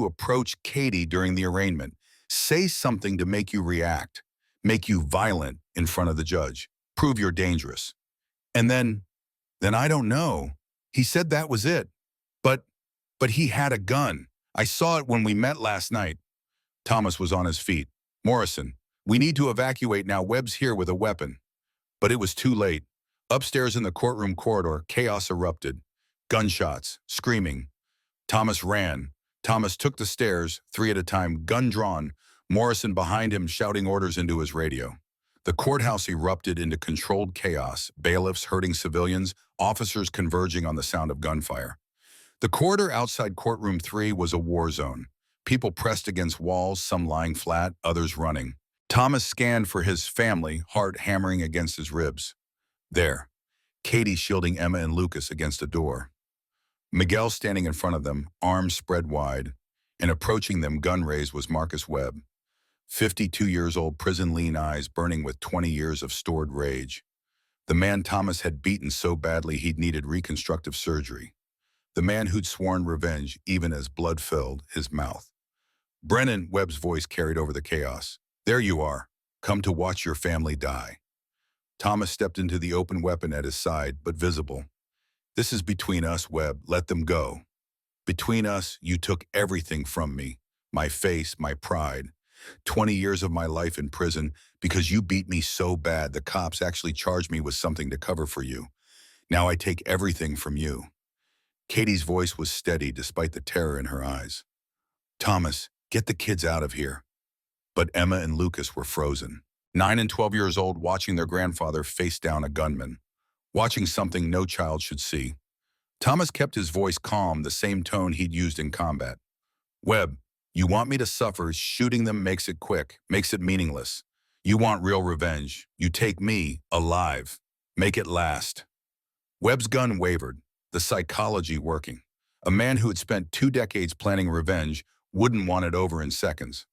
approach Katie during the arraignment, say something to make you react, make you violent in front of the judge, prove you're dangerous. And then I don't know. He said that was it. But he had a gun. I saw it when we met last night. Thomas was on his feet. Morrison, we need to evacuate now. Webb's here with a weapon. But it was too late. Upstairs in the courtroom corridor, chaos erupted. Gunshots, screaming. Thomas ran. Thomas took the stairs, three at a time, gun drawn, Morrison behind him shouting orders into his radio. The courthouse erupted into controlled chaos, bailiffs hurting civilians, officers converging on the sound of gunfire. The corridor outside courtroom 3 was a war zone. People pressed against walls, some lying flat, others running. Thomas scanned for his family, heart hammering against his ribs. There, Katie shielding Emma and Lucas against a door. Miguel standing in front of them, arms spread wide, and approaching them, gun raised, was Marcus Webb. 52 years old, prison lean eyes burning with 20 years of stored rage. The man Thomas had beaten so badly he'd needed reconstructive surgery. The man who'd sworn revenge even as blood filled his mouth. Brennan, Webb's voice carried over the chaos. There you are. Come to watch your family die. Thomas stepped into the open weapon at his side, but visible. This is between us, Webb. Let them go. Between us, you took everything from me. My face, my pride. 20 years of my life in prison because you beat me so bad the cops actually charged me with something to cover for you. Now I take everything from you. Katie's voice was steady despite the terror in her eyes. Thomas, get the kids out of here. But Emma and Lucas were frozen. 9 and 12 years old, watching their grandfather face down a gunman. Watching something no child should see. Thomas kept his voice calm, the same tone he'd used in combat. Webb, you want me to suffer, shooting them makes it quick, makes it meaningless. You want real revenge. You take me, alive. Make it last. Webb's gun wavered, the psychology working. A man who had spent 2 decades planning revenge wouldn't want it over in seconds.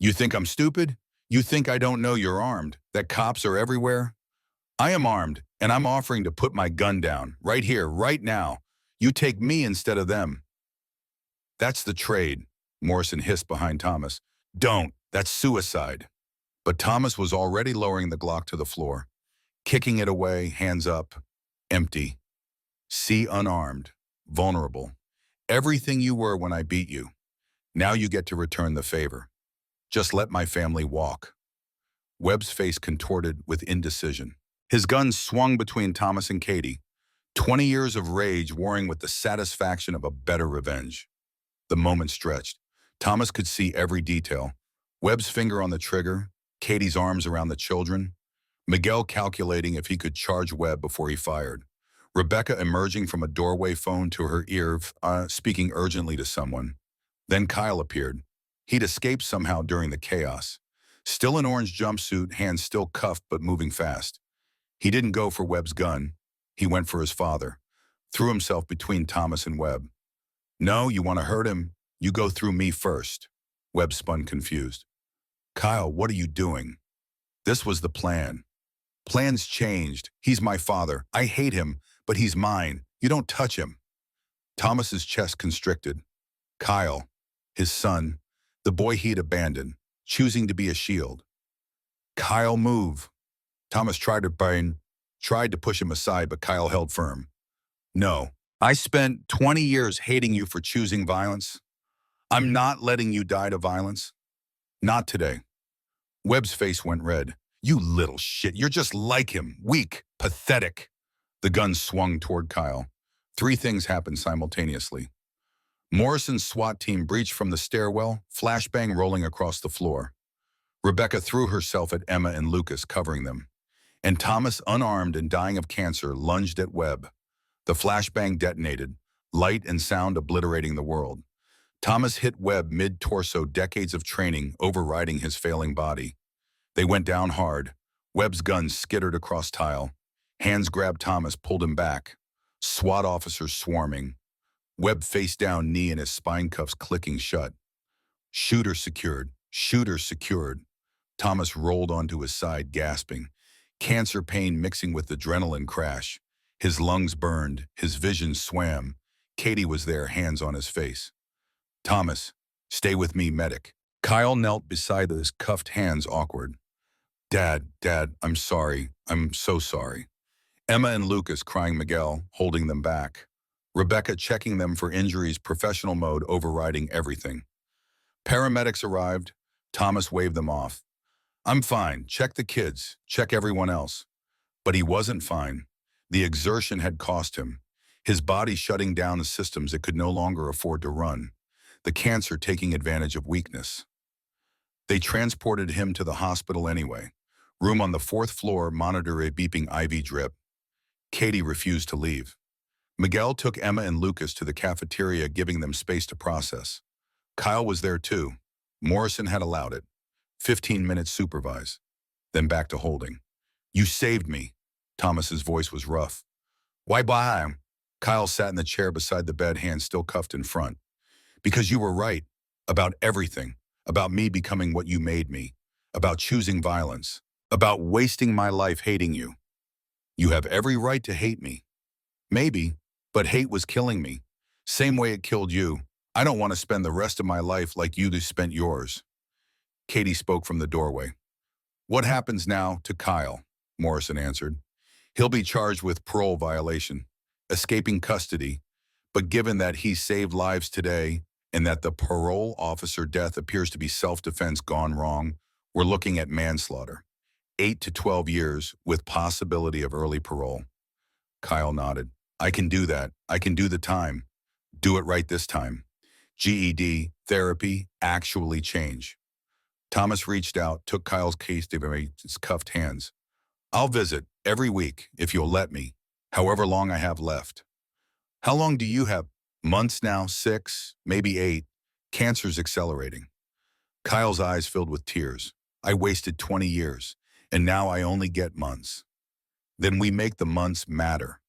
You think I'm stupid? You think I don't know you're armed, that cops are everywhere? I am armed, and I'm offering to put my gun down, right here, right now. You take me instead of them. That's the trade, Morrison hissed behind Thomas. Don't, that's suicide. But Thomas was already lowering the Glock to the floor, kicking it away, hands up, empty. See, unarmed, vulnerable. Everything you were when I beat you. Now you get to return the favor. Just let my family walk. Webb's face contorted with indecision. His gun swung between Thomas and Katie, 20 years of rage warring with the satisfaction of a better revenge. The moment stretched. Thomas could see every detail. Webb's finger on the trigger, Katie's arms around the children, Miguel calculating if he could charge Webb before he fired, Rebecca emerging from a doorway phone to her ear, speaking urgently to someone. Then Kyle appeared. He'd escaped somehow during the chaos. Still in orange jumpsuit, hands still cuffed but moving fast. He didn't go for Webb's gun. He went for his father. Threw himself between Thomas and Webb. No, you want to hurt him? You go through me first. Webb spun confused. Kyle, what are you doing? This was the plan. Plans changed. He's my father. I hate him, but he's mine. You don't touch him. Thomas's chest constricted. Kyle, his son, the boy he'd abandoned, choosing to be a shield. Kyle, move. Thomas tried to push him aside, but Kyle held firm. No, I spent 20 years hating you for choosing violence. I'm not letting you die to violence. Not today. Webb's face went red. You little shit, you're just like him, weak, pathetic. The gun swung toward Kyle. 3 things happened simultaneously. Morrison's SWAT team breached from the stairwell, flashbang rolling across the floor. Rebecca threw herself at Emma and Lucas, covering them. And Thomas, unarmed and dying of cancer, lunged at Webb. The flashbang detonated, light and sound obliterating the world. Thomas hit Webb mid-torso, decades of training overriding his failing body. They went down hard. Webb's gun skittered across tile. Hands grabbed Thomas, pulled him back. SWAT officers swarming. Webb face down, knee in his spine cuffs clicking shut. Shooter secured. Shooter secured. Thomas rolled onto his side, gasping. Cancer pain mixing with adrenaline crash. His lungs burned. His vision swam. Katie was there, hands on his face. Thomas, stay with me, medic. Kyle knelt beside his cuffed hands, awkward. Dad, I'm sorry. I'm so sorry. Emma and Lucas crying, Miguel holding them back. Rebecca checking them for injuries, professional mode overriding everything. Paramedics arrived. Thomas waved them off. I'm fine. Check the kids. Check everyone else. But he wasn't fine. The exertion had cost him, his body shutting down the systems it could no longer afford to run, the cancer taking advantage of weakness. They transported him to the hospital anyway. Room on the fourth floor, monitor a beeping IV drip. Katie refused to leave. Miguel took Emma and Lucas to the cafeteria, giving them space to process. Kyle was there too. Morrison had allowed it. 15 minutes supervise. Then back to holding. You saved me. Thomas's voice was rough. Why by? Kyle sat in the chair beside the bed, hands still cuffed in front. Because you were right. About everything. About me becoming what you made me. About choosing violence. About wasting my life hating you. You have every right to hate me. Maybe, but hate was killing me. Same way it killed you. I don't want to spend the rest of my life like you spent yours. Katie spoke from the doorway. What happens now to Kyle? Morrison answered. He'll be charged with parole violation, escaping custody, but given that he saved lives today and that the parole officer death appears to be self-defense gone wrong, we're looking at manslaughter. 8 to 12 years with possibility of early parole. Kyle nodded. I can do that. I can do the time. Do it right this time. GED, therapy, actually change. Thomas reached out, took Kyle's case to his cuffed hands. I'll visit every week if you'll let me, however long I have left. How long do you have? Months now, 6, maybe 8. Cancer's accelerating. Kyle's eyes filled with tears. I wasted 20 years, and now I only get months. Then we make the months matter.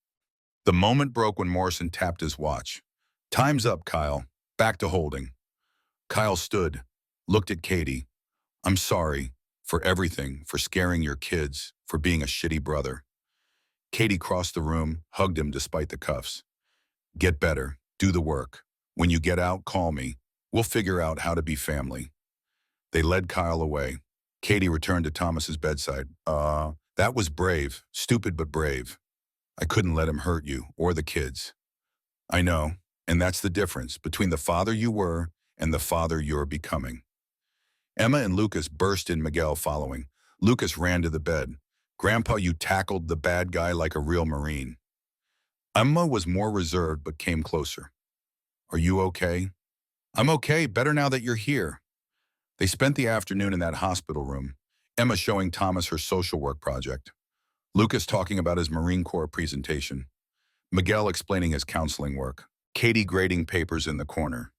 The moment broke when Morrison tapped his watch. Time's up, Kyle. Back to holding. Kyle stood, looked at Katie. I'm sorry for everything, for scaring your kids, for being a shitty brother. Katie crossed the room, hugged him despite the cuffs. Get better. Do the work. When you get out, call me. We'll figure out how to be family. They led Kyle away. Katie returned to Thomas's bedside. That was brave. Stupid but brave. I couldn't let him hurt you or the kids. I know, and that's the difference between the father you were and the father you're becoming. Emma and Lucas burst in, Miguel following. Lucas ran to the bed. Grandpa, you tackled the bad guy like a real Marine. Emma was more reserved but came closer. Are you okay? I'm okay, better now that you're here. They spent the afternoon in that hospital room, Emma showing Thomas her social work project, Lucas talking about his Marine Corps presentation, Miguel explaining his counseling work, Katie grading papers in the corner.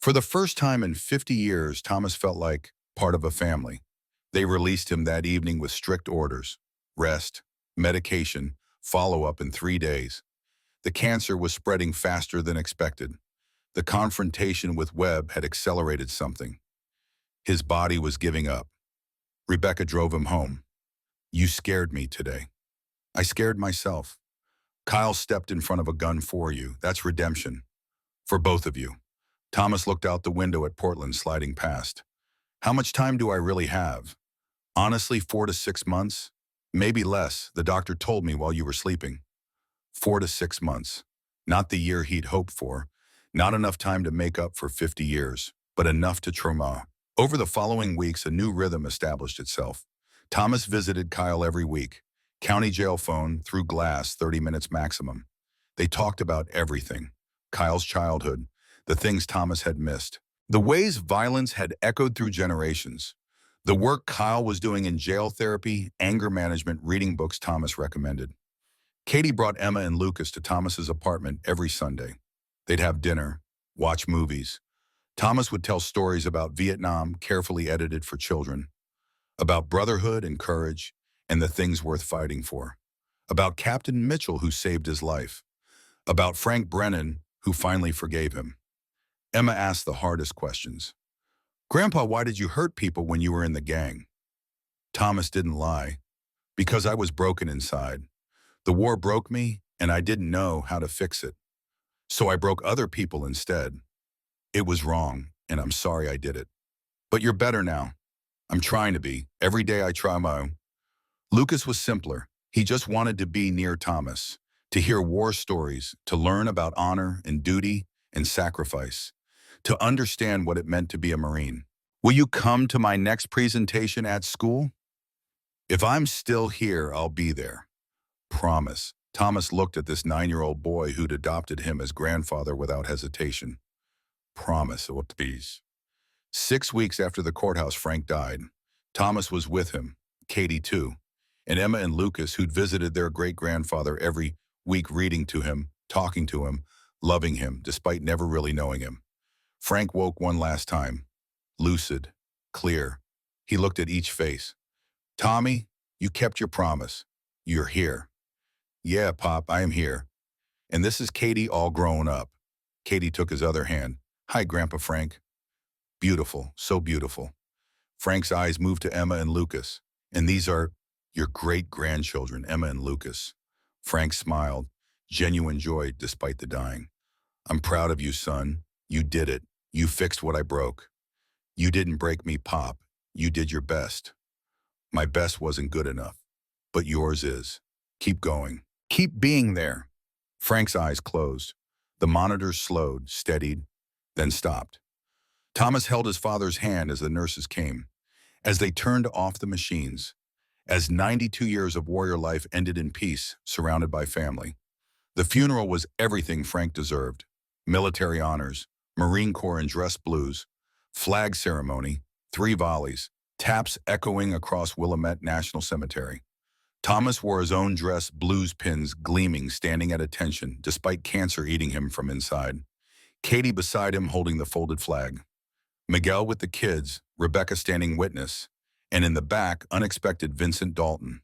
For the first time in 50 years, Thomas felt like part of a family. They released him that evening with strict orders, rest, medication, follow-up in 3 days. The cancer was spreading faster than expected. The confrontation with Webb had accelerated something. His body was giving up. Rebecca drove him home. You scared me today. I scared myself. Kyle stepped in front of a gun for you. That's redemption. For both of you. Thomas looked out the window at Portland sliding past. How much time do I really have? Honestly, 4 to 6 months? Maybe less, the doctor told me while you were sleeping. 4 to 6 months. Not the year he'd hoped for. Not enough time to make up for 50 years, but enough to trauma. Over the following weeks, a new rhythm established itself. Thomas visited Kyle every week. County jail phone, through glass, 30 minutes maximum. They talked about everything. Kyle's childhood, the things Thomas had missed, the ways violence had echoed through generations, the work Kyle was doing in jail therapy, anger management, reading books Thomas recommended. Katie brought Emma and Lucas to Thomas's apartment every Sunday. They'd have dinner, watch movies. Thomas would tell stories about Vietnam, carefully edited for children, about brotherhood and courage and the things worth fighting for, about Captain Mitchell who saved his life, about Frank Brennan who finally forgave him. Emma asked the hardest questions. Grandpa, why did you hurt people when you were in the gang? Thomas didn't lie. Because I was broken inside. The war broke me, and I didn't know how to fix it. So I broke other people instead. It was wrong, and I'm sorry I did it. But you're better now. I'm trying to be. Every day I try my own. Lucas was simpler. He just wanted to be near Thomas, to hear war stories, to learn about honor and duty and sacrifice, to understand what it meant to be a Marine. Will you come to my next presentation at school? If I'm still here, I'll be there. Promise. Thomas looked at this 9-year-old boy who'd adopted him as grandfather without hesitation. Promise, oh please. 6 weeks after the courthouse Frank died, Thomas was with him, Katie too, and Emma and Lucas, who'd visited their great-grandfather every week, reading to him, talking to him, loving him, despite never really knowing him. Frank woke one last time, lucid, clear. He looked at each face. Tommy, you kept your promise. You're here. Yeah, Pop, I am here. And this is Katie all grown up. Katie took his other hand. Hi, Grandpa Frank. Beautiful, so beautiful. Frank's eyes moved to Emma and Lucas. And these are your great-grandchildren, Emma and Lucas. Frank smiled, genuine joy despite the dying. I'm proud of you, son. You did it. You fixed what I broke. You didn't break me, Pop. You did your best. My best wasn't good enough, but yours is. Keep going. Keep being there. Frank's eyes closed. The monitors slowed, steadied, then stopped. Thomas held his father's hand as the nurses came, as they turned off the machines, as 92 years of warrior life ended in peace, surrounded by family. The funeral was everything Frank deserved. Military honors, Marine Corps in dress blues, flag ceremony, 3 volleys, taps echoing across Willamette National Cemetery. Thomas wore his own dress, blues pins gleaming, standing at attention, despite cancer eating him from inside. Katie beside him holding the folded flag. Miguel with the kids, Rebecca standing witness, and in the back, unexpected Vincent Dalton.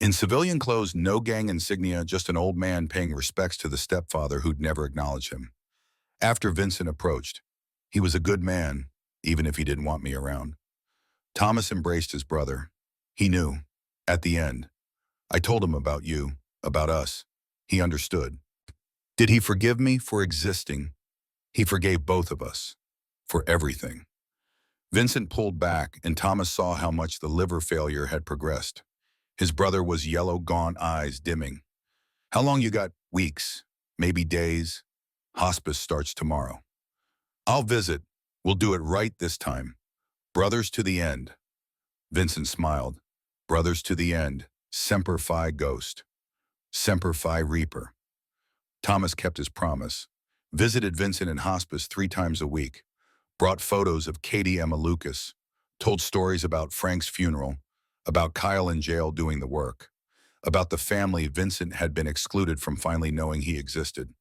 In civilian clothes, no gang insignia, just an old man paying respects to the stepfather who'd never acknowledged him. After Vincent approached, he was a good man, even if he didn't want me around. Thomas embraced his brother. He knew, at the end. I told him about you, about us. He understood. Did he forgive me for existing? He forgave both of us. For everything. Vincent pulled back, and Thomas saw how much the liver failure had progressed. His brother was yellow, gaunt eyes dimming. How long you got? Weeks, maybe days. Hospice starts tomorrow. I'll visit. We'll do it right this time. Brothers to the end. Vincent smiled. Brothers to the end. Semper Fi Ghost. Semper Fi Reaper. Thomas kept his promise. Visited Vincent in hospice 3 times a week. Brought photos of Katie, Emma, Lucas. Told stories about Frank's funeral. About Kyle in jail doing the work. About the family Vincent had been excluded from finally knowing he existed.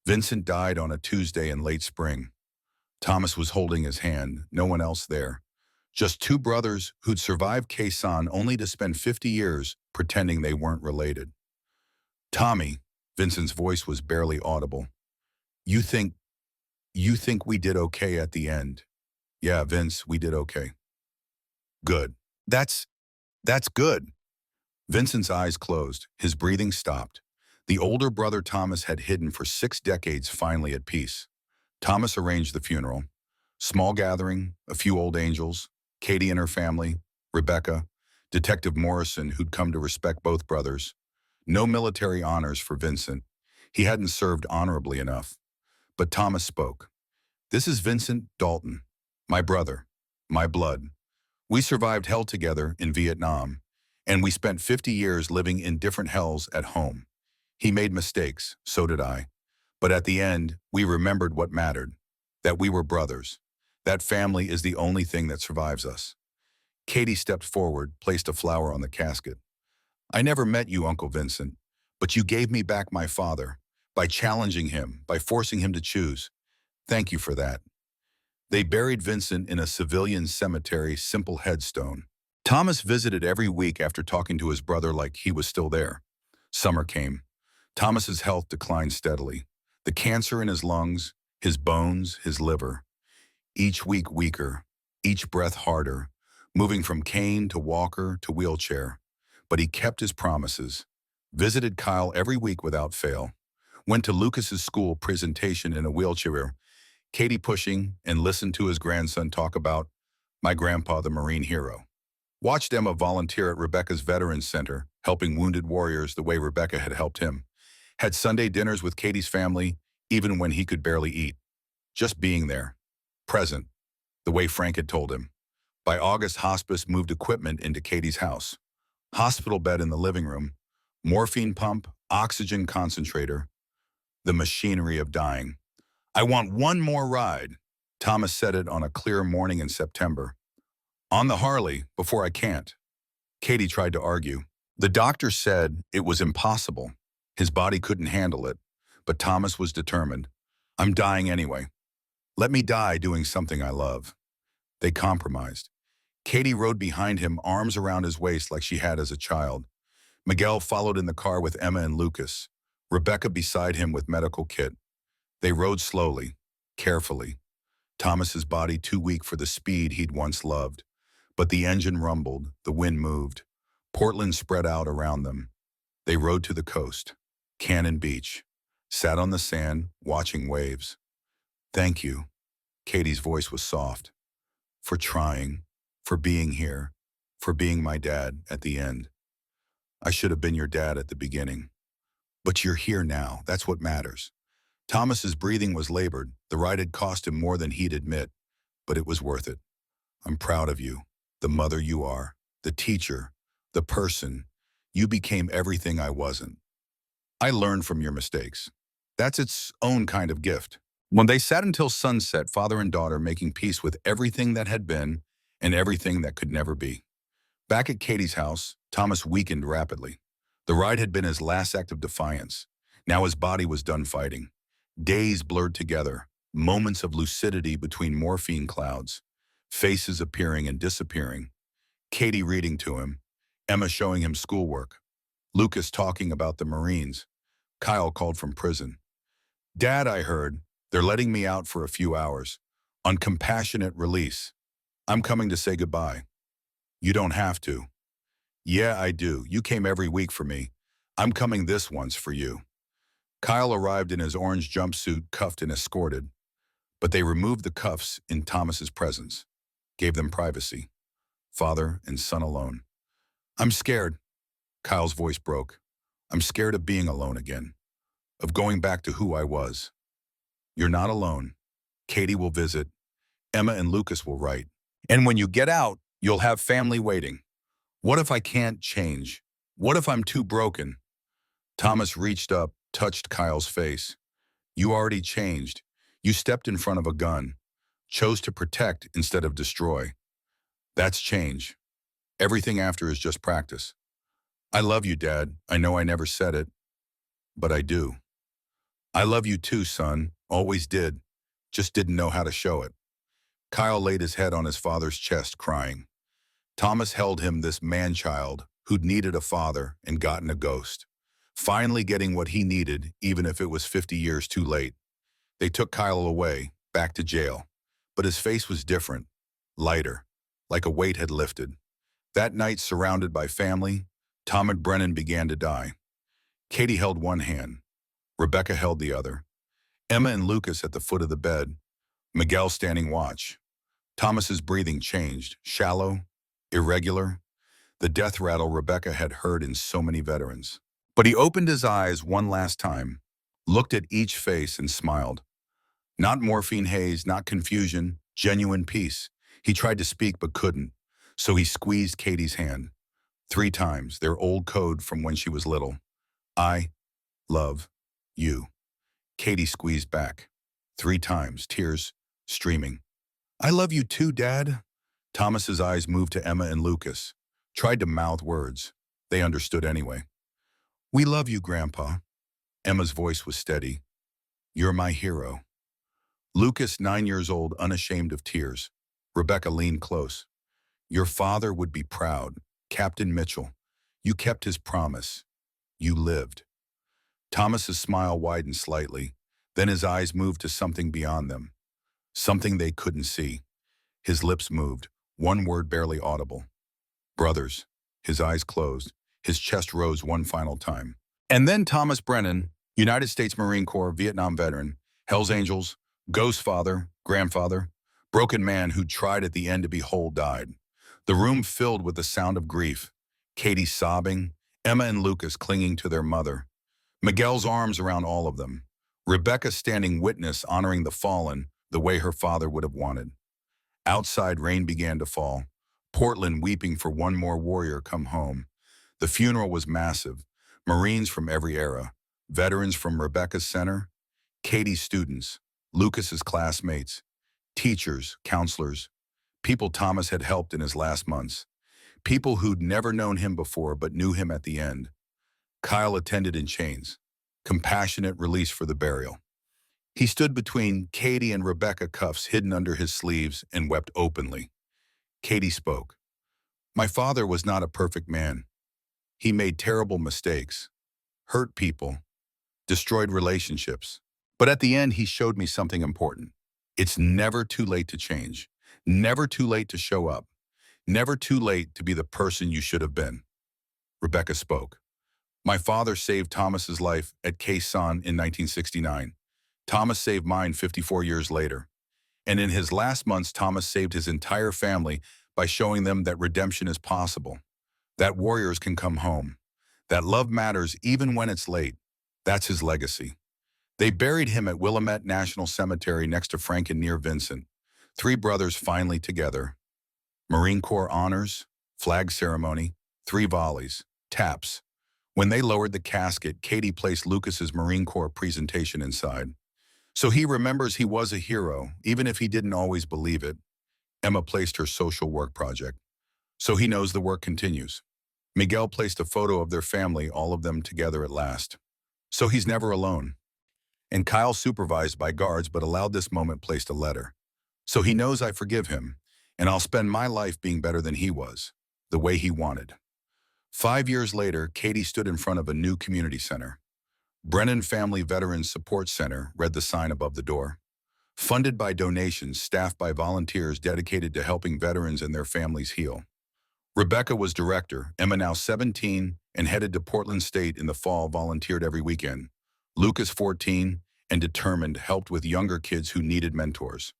Vincent died on a Tuesday in late spring. Thomas was holding his hand, no one else there. Just 2 brothers who'd survived Khe-Sanh only to spend 50 years pretending they weren't related. Tommy, Vincent's voice was barely audible. You think we did okay at the end? Yeah, Vince, we did okay. Good. That's good. Vincent's eyes closed, his breathing stopped. The older brother Thomas had hidden for 6 decades, finally at peace. Thomas arranged the funeral. Small gathering, a few old angels, Katie and her family, Rebecca, Detective Morrison, who'd come to respect both brothers. No military honors for Vincent. He hadn't served honorably enough. But Thomas spoke. This is Vincent Dalton, my brother, my blood. We survived hell together in Vietnam, and we spent 50 years living in different hells at home. He made mistakes, so did I. But at the end, we remembered what mattered, that we were brothers. That family is the only thing that survives us. Katie stepped forward, placed a flower on the casket. I never met you, Uncle Vincent, but you gave me back my father, by challenging him, by forcing him to choose. Thank you for that. They buried Vincent in a civilian cemetery, simple headstone. Thomas visited every week after talking to his brother like he was still there. Summer came. Thomas's health declined steadily. The cancer in his lungs, his bones, his liver. Each week weaker, each breath harder, moving from cane to walker to wheelchair. But he kept his promises. Visited Kyle every week without fail. Went to Lucas's school presentation in a wheelchair, Katie pushing, and listened to his grandson talk about my grandpa, the Marine hero. Watched Emma volunteer at Rebecca's Veterans Center, helping wounded warriors the way Rebecca had helped him. Had Sunday dinners with Katie's family, even when he could barely eat. Just being there. Present. The way Frank had told him. By August, hospice moved equipment into Katie's house. Hospital bed in the living room. Morphine pump, oxygen concentrator, the machinery of dying. I want one more ride. Thomas said it on a clear morning in September. On the Harley, before I can't. Katie tried to argue. The doctor said it was impossible. His body couldn't handle it, but Thomas was determined. I'm dying anyway. Let me die doing something I love. They compromised. Katie rode behind him, arms around his waist like she had as a child. Miguel followed in the car with Emma and Lucas, Rebecca beside him with medical kit. They rode slowly, carefully. Thomas's body too weak for the speed he'd once loved. But the engine rumbled, the wind moved. Portland spread out around them. They rode to the coast, Cannon Beach, sat on the sand, watching waves. Thank you. Katie's voice was soft. For trying, for being here, for being my dad at the end. I should have been your dad at the beginning. But you're here now, that's what matters. Thomas's breathing was labored. The ride had cost him more than he'd admit, but it was worth it. I'm proud of you, the mother you are, the teacher, the person. You became everything I wasn't. I learned from your mistakes. That's its own kind of gift. When they sat until sunset, father and daughter making peace with everything that had been and everything that could never be. Back at Katie's house, Thomas weakened rapidly. The ride had been his last act of defiance. Now his body was done fighting. Days blurred together, moments of lucidity between morphine clouds, faces appearing and disappearing. Katie reading to him, Emma showing him schoolwork, Lucas talking about the Marines. Kyle called from prison. Dad, I heard, they're letting me out for a few hours, on compassionate release. I'm coming to say goodbye. You don't have to. Yeah, I do. You came every week for me. I'm coming this once for you. Kyle arrived in his orange jumpsuit, cuffed and escorted, but they removed the cuffs in Thomas's presence, gave them privacy. Father and son alone. I'm scared. Kyle's voice broke. I'm scared of being alone again, of going back to who I was. You're not alone. Katie will visit. Emma and Lucas will write. And when you get out, you'll have family waiting. What if I can't change? What if I'm too broken? Thomas reached up, touched Kyle's face. You already changed. You stepped in front of a gun, chose to protect instead of destroy. That's change. Everything after is just practice. I love you, Dad. I know I never said it, but I do. I love you too, son. Always did. Just didn't know how to show it. Kyle laid his head on his father's chest, crying. Thomas held him, this man-child who'd needed a father and gotten a ghost. Finally getting what he needed, even if it was 50 years too late. They took Kyle away, back to jail. But his face was different, lighter, like a weight had lifted. That night, surrounded by family, Tom and Brennan began to die. Katie held one hand. Rebecca held the other. Emma and Lucas at the foot of the bed. Miguel standing watch. Thomas's breathing changed, shallow, irregular, the death rattle Rebecca had heard in so many veterans. But he opened his eyes one last time, looked at each face and smiled. Not morphine haze, not confusion, genuine peace. He tried to speak but couldn't, so he squeezed Katie's hand. 3 times, their old code from when she was little. I love you. Katie squeezed back. 3 times, tears streaming. I love you too, Dad. Thomas's eyes moved to Emma and Lucas, tried to mouth words. They understood anyway. We love you, Grandpa. Emma's voice was steady. You're my hero. Lucas, 9 years old, unashamed of tears. Rebecca leaned close. Your father would be proud. Captain Mitchell, you kept his promise. You lived. Thomas's smile widened slightly. Then his eyes moved to something beyond them. Something they couldn't see. His lips moved, one word barely audible. Brothers. His eyes closed. His chest rose one final time. And then Thomas Brennan, United States Marine Corps, Vietnam veteran, Hells Angels, ghost father, grandfather, broken man who tried at the end to be whole, died. The room filled with the sound of grief. Katie sobbing, Emma and Lucas clinging to their mother. Miguel's arms around all of them. Rebecca standing witness, honoring the fallen the way her father would have wanted. Outside, rain began to fall. Portland weeping for one more warrior come home. The funeral was massive. Marines from every era, veterans from Rebecca's center, Katie's students, Lucas's classmates, teachers, counselors, people Thomas had helped in his last months, people who'd never known him before but knew him at the end. Kyle attended in chains, compassionate release for the burial. He stood between Katie and Rebecca, cuffs hidden under his sleeves, and wept openly. Katie spoke. My father was not a perfect man. He made terrible mistakes, hurt people, destroyed relationships. But at the end, he showed me something important. It's never too late to change, never too late to show up, never too late to be the person you should have been. Rebecca spoke. My father saved Thomas's life at Khe Sanh in 1969. Thomas saved mine 54 years later. And in his last months, Thomas saved his entire family by showing them that redemption is possible, that warriors can come home, that love matters even when it's late. That's his legacy. They buried him at Willamette National Cemetery next to Frank and near Vincent. Three brothers finally together. Marine Corps honors, flag ceremony, 3 volleys, taps. When they lowered the casket, Katie placed Lucas's Marine Corps presentation inside. So he remembers he was a hero, even if he didn't always believe it. Emma placed her social work project. So he knows the work continues. Miguel placed a photo of their family, all of them together at last. So he's never alone. And Kyle, supervised by guards but allowed this moment, placed a letter. So he knows I forgive him, and I'll spend my life being better than he was, the way he wanted. 5 years later, Katie stood in front of a new community center. Brennan Family Veterans Support Center read the sign above the door. Funded by donations, staffed by volunteers dedicated to helping veterans and their families heal. Rebecca was director, Emma, now 17, and headed to Portland State in the fall, volunteered every weekend. Lucas, 14, and determined, helped with younger kids who needed mentors.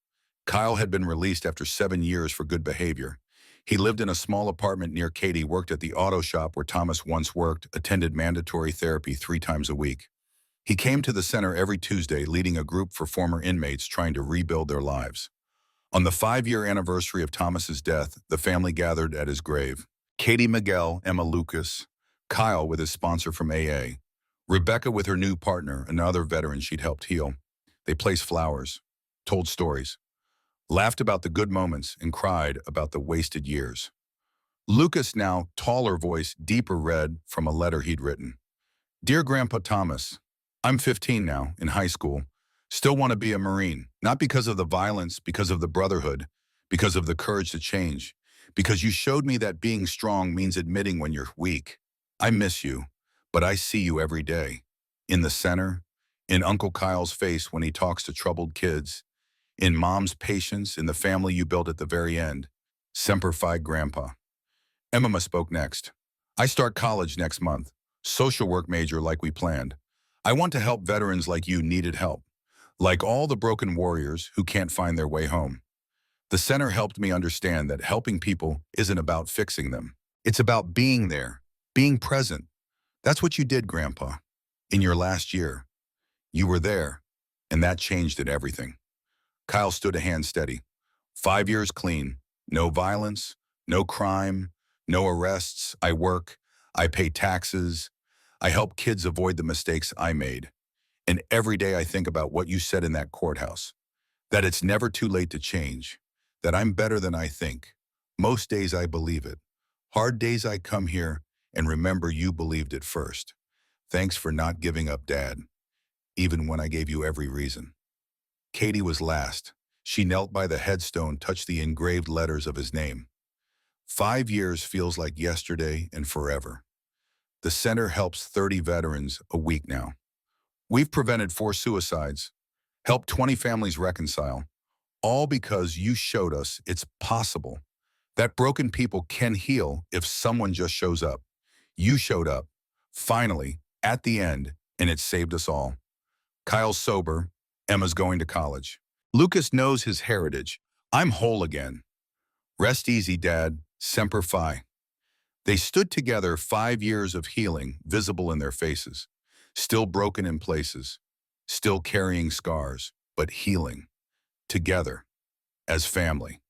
Kyle had been released after 7 years for good behavior. He lived in a small apartment near Katie, worked at the auto shop where Thomas once worked, attended mandatory therapy 3 times a week. He came to the center every Tuesday, leading a group for former inmates trying to rebuild their lives. On the 5-year anniversary of Thomas's death, the family gathered at his grave. Katie, Miguel, Emma, Lucas, Kyle with his sponsor from AA, Rebecca with her new partner, another veteran she'd helped heal. They placed flowers, told stories, laughed about the good moments, and cried about the wasted years. Lucas, now taller voice, deeper, read from a letter he'd written. Dear Grandpa Thomas, I'm 15 now, in high school. Still want to be a Marine, not because of the violence, because of the brotherhood, because of the courage to change, because you showed me that being strong means admitting when you're weak. I miss you, but I see you every day. In the center, in Uncle Kyle's face when he talks to troubled kids, in Mom's patience, in the family you built at the very end. Semper Fi, Grandpa. Emma spoke next. I start college next month, social work major like we planned. I want to help veterans like you needed help, like all the broken warriors who can't find their way home. The center helped me understand that helping people isn't about fixing them. It's about being there, being present. That's what you did, Grandpa. In your last year, you were there, and that changed it everything. Kyle stood a hand steady. 5 years clean, no violence, no crime, no arrests. I work, I pay taxes, I help kids avoid the mistakes I made. And every day I think about what you said in that courthouse, that it's never too late to change, that I'm better than I think. Most days I believe it. Hard days I come here and remember you believed it first. Thanks for not giving up, Dad, even when I gave you every reason. Katie was last. She knelt by the headstone, touched the engraved letters of his name. 5 years feels like yesterday and forever. The center helps 30 veterans a week now. We've prevented 4 suicides, helped 20 families reconcile, all because you showed us it's possible, that broken people can heal if someone just shows up. You showed up, finally, at the end, and it saved us all. Kyle's sober, Emma's going to college. Lucas knows his heritage. I'm whole again. Rest easy, Dad. Semper Fi. They stood together, 5 years of healing visible in their faces, still broken in places, still carrying scars, but healing. Together, as family.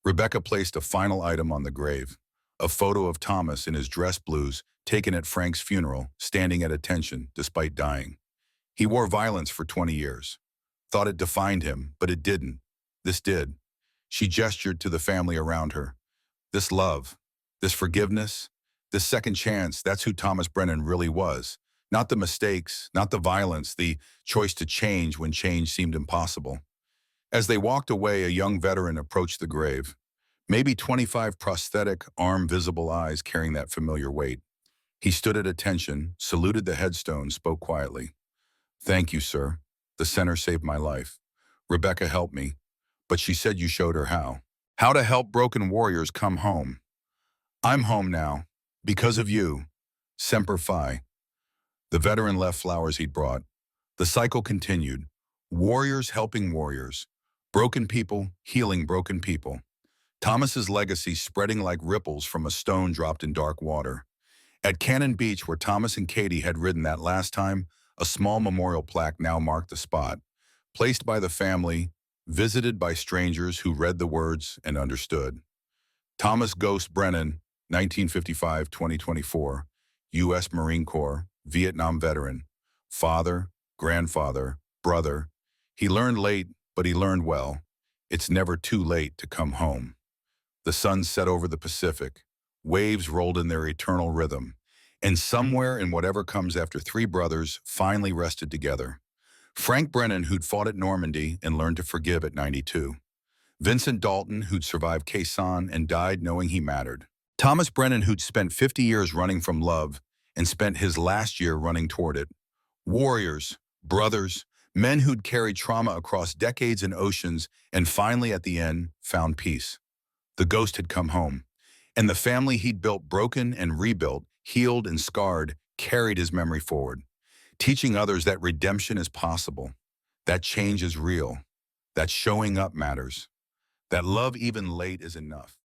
Rebecca placed a final item on the grave, a photo of Thomas in his dress blues, taken at Frank's funeral, standing at attention despite dying. He wore violence for 20 years. Thought it defined him, but it didn't. This did. She gestured to the family around her. This love, this forgiveness, this second chance, that's who Thomas Brennan really was. Not the mistakes, not the violence, the choice to change when change seemed impossible. As they walked away, a young veteran approached the grave. Maybe 25 prosthetic, arm-visible eyes carrying that familiar weight. He stood at attention, saluted the headstone, spoke quietly. "Thank you, sir. The center saved my life. Rebecca helped me, but she said you showed her how. How to help broken warriors come home. I'm home now, because of you. Semper Fi." The veteran left flowers he'd brought. The cycle continued. Warriors helping warriors. Broken people healing broken people. Thomas's legacy spreading like ripples from a stone dropped in dark water. At Cannon Beach, where Thomas and Katie had ridden that last time, a small memorial plaque now marked the spot. Placed by the family, visited by strangers who read the words and understood. Thomas Ghost Brennan, 1955-2024, U.S. Marine Corps, Vietnam veteran, father, grandfather, brother. He learned late, but he learned well. It's never too late to come home. The sun set over the Pacific. Waves rolled in their eternal rhythm. And somewhere in whatever comes after, three brothers finally rested together. Frank Brennan, who'd fought at Normandy and learned to forgive at 92. Vincent Dalton, who'd survived Khe Sanh and died knowing he mattered. Thomas Brennan, who'd spent 50 years running from love and spent his last year running toward it. Warriors, brothers, men who'd carried trauma across decades and oceans and finally at the end found peace. The ghost had come home, and the family he'd built, broken and rebuilt, healed and scarred, carried his memory forward, teaching others that redemption is possible, that change is real, that showing up matters, that love even late is enough.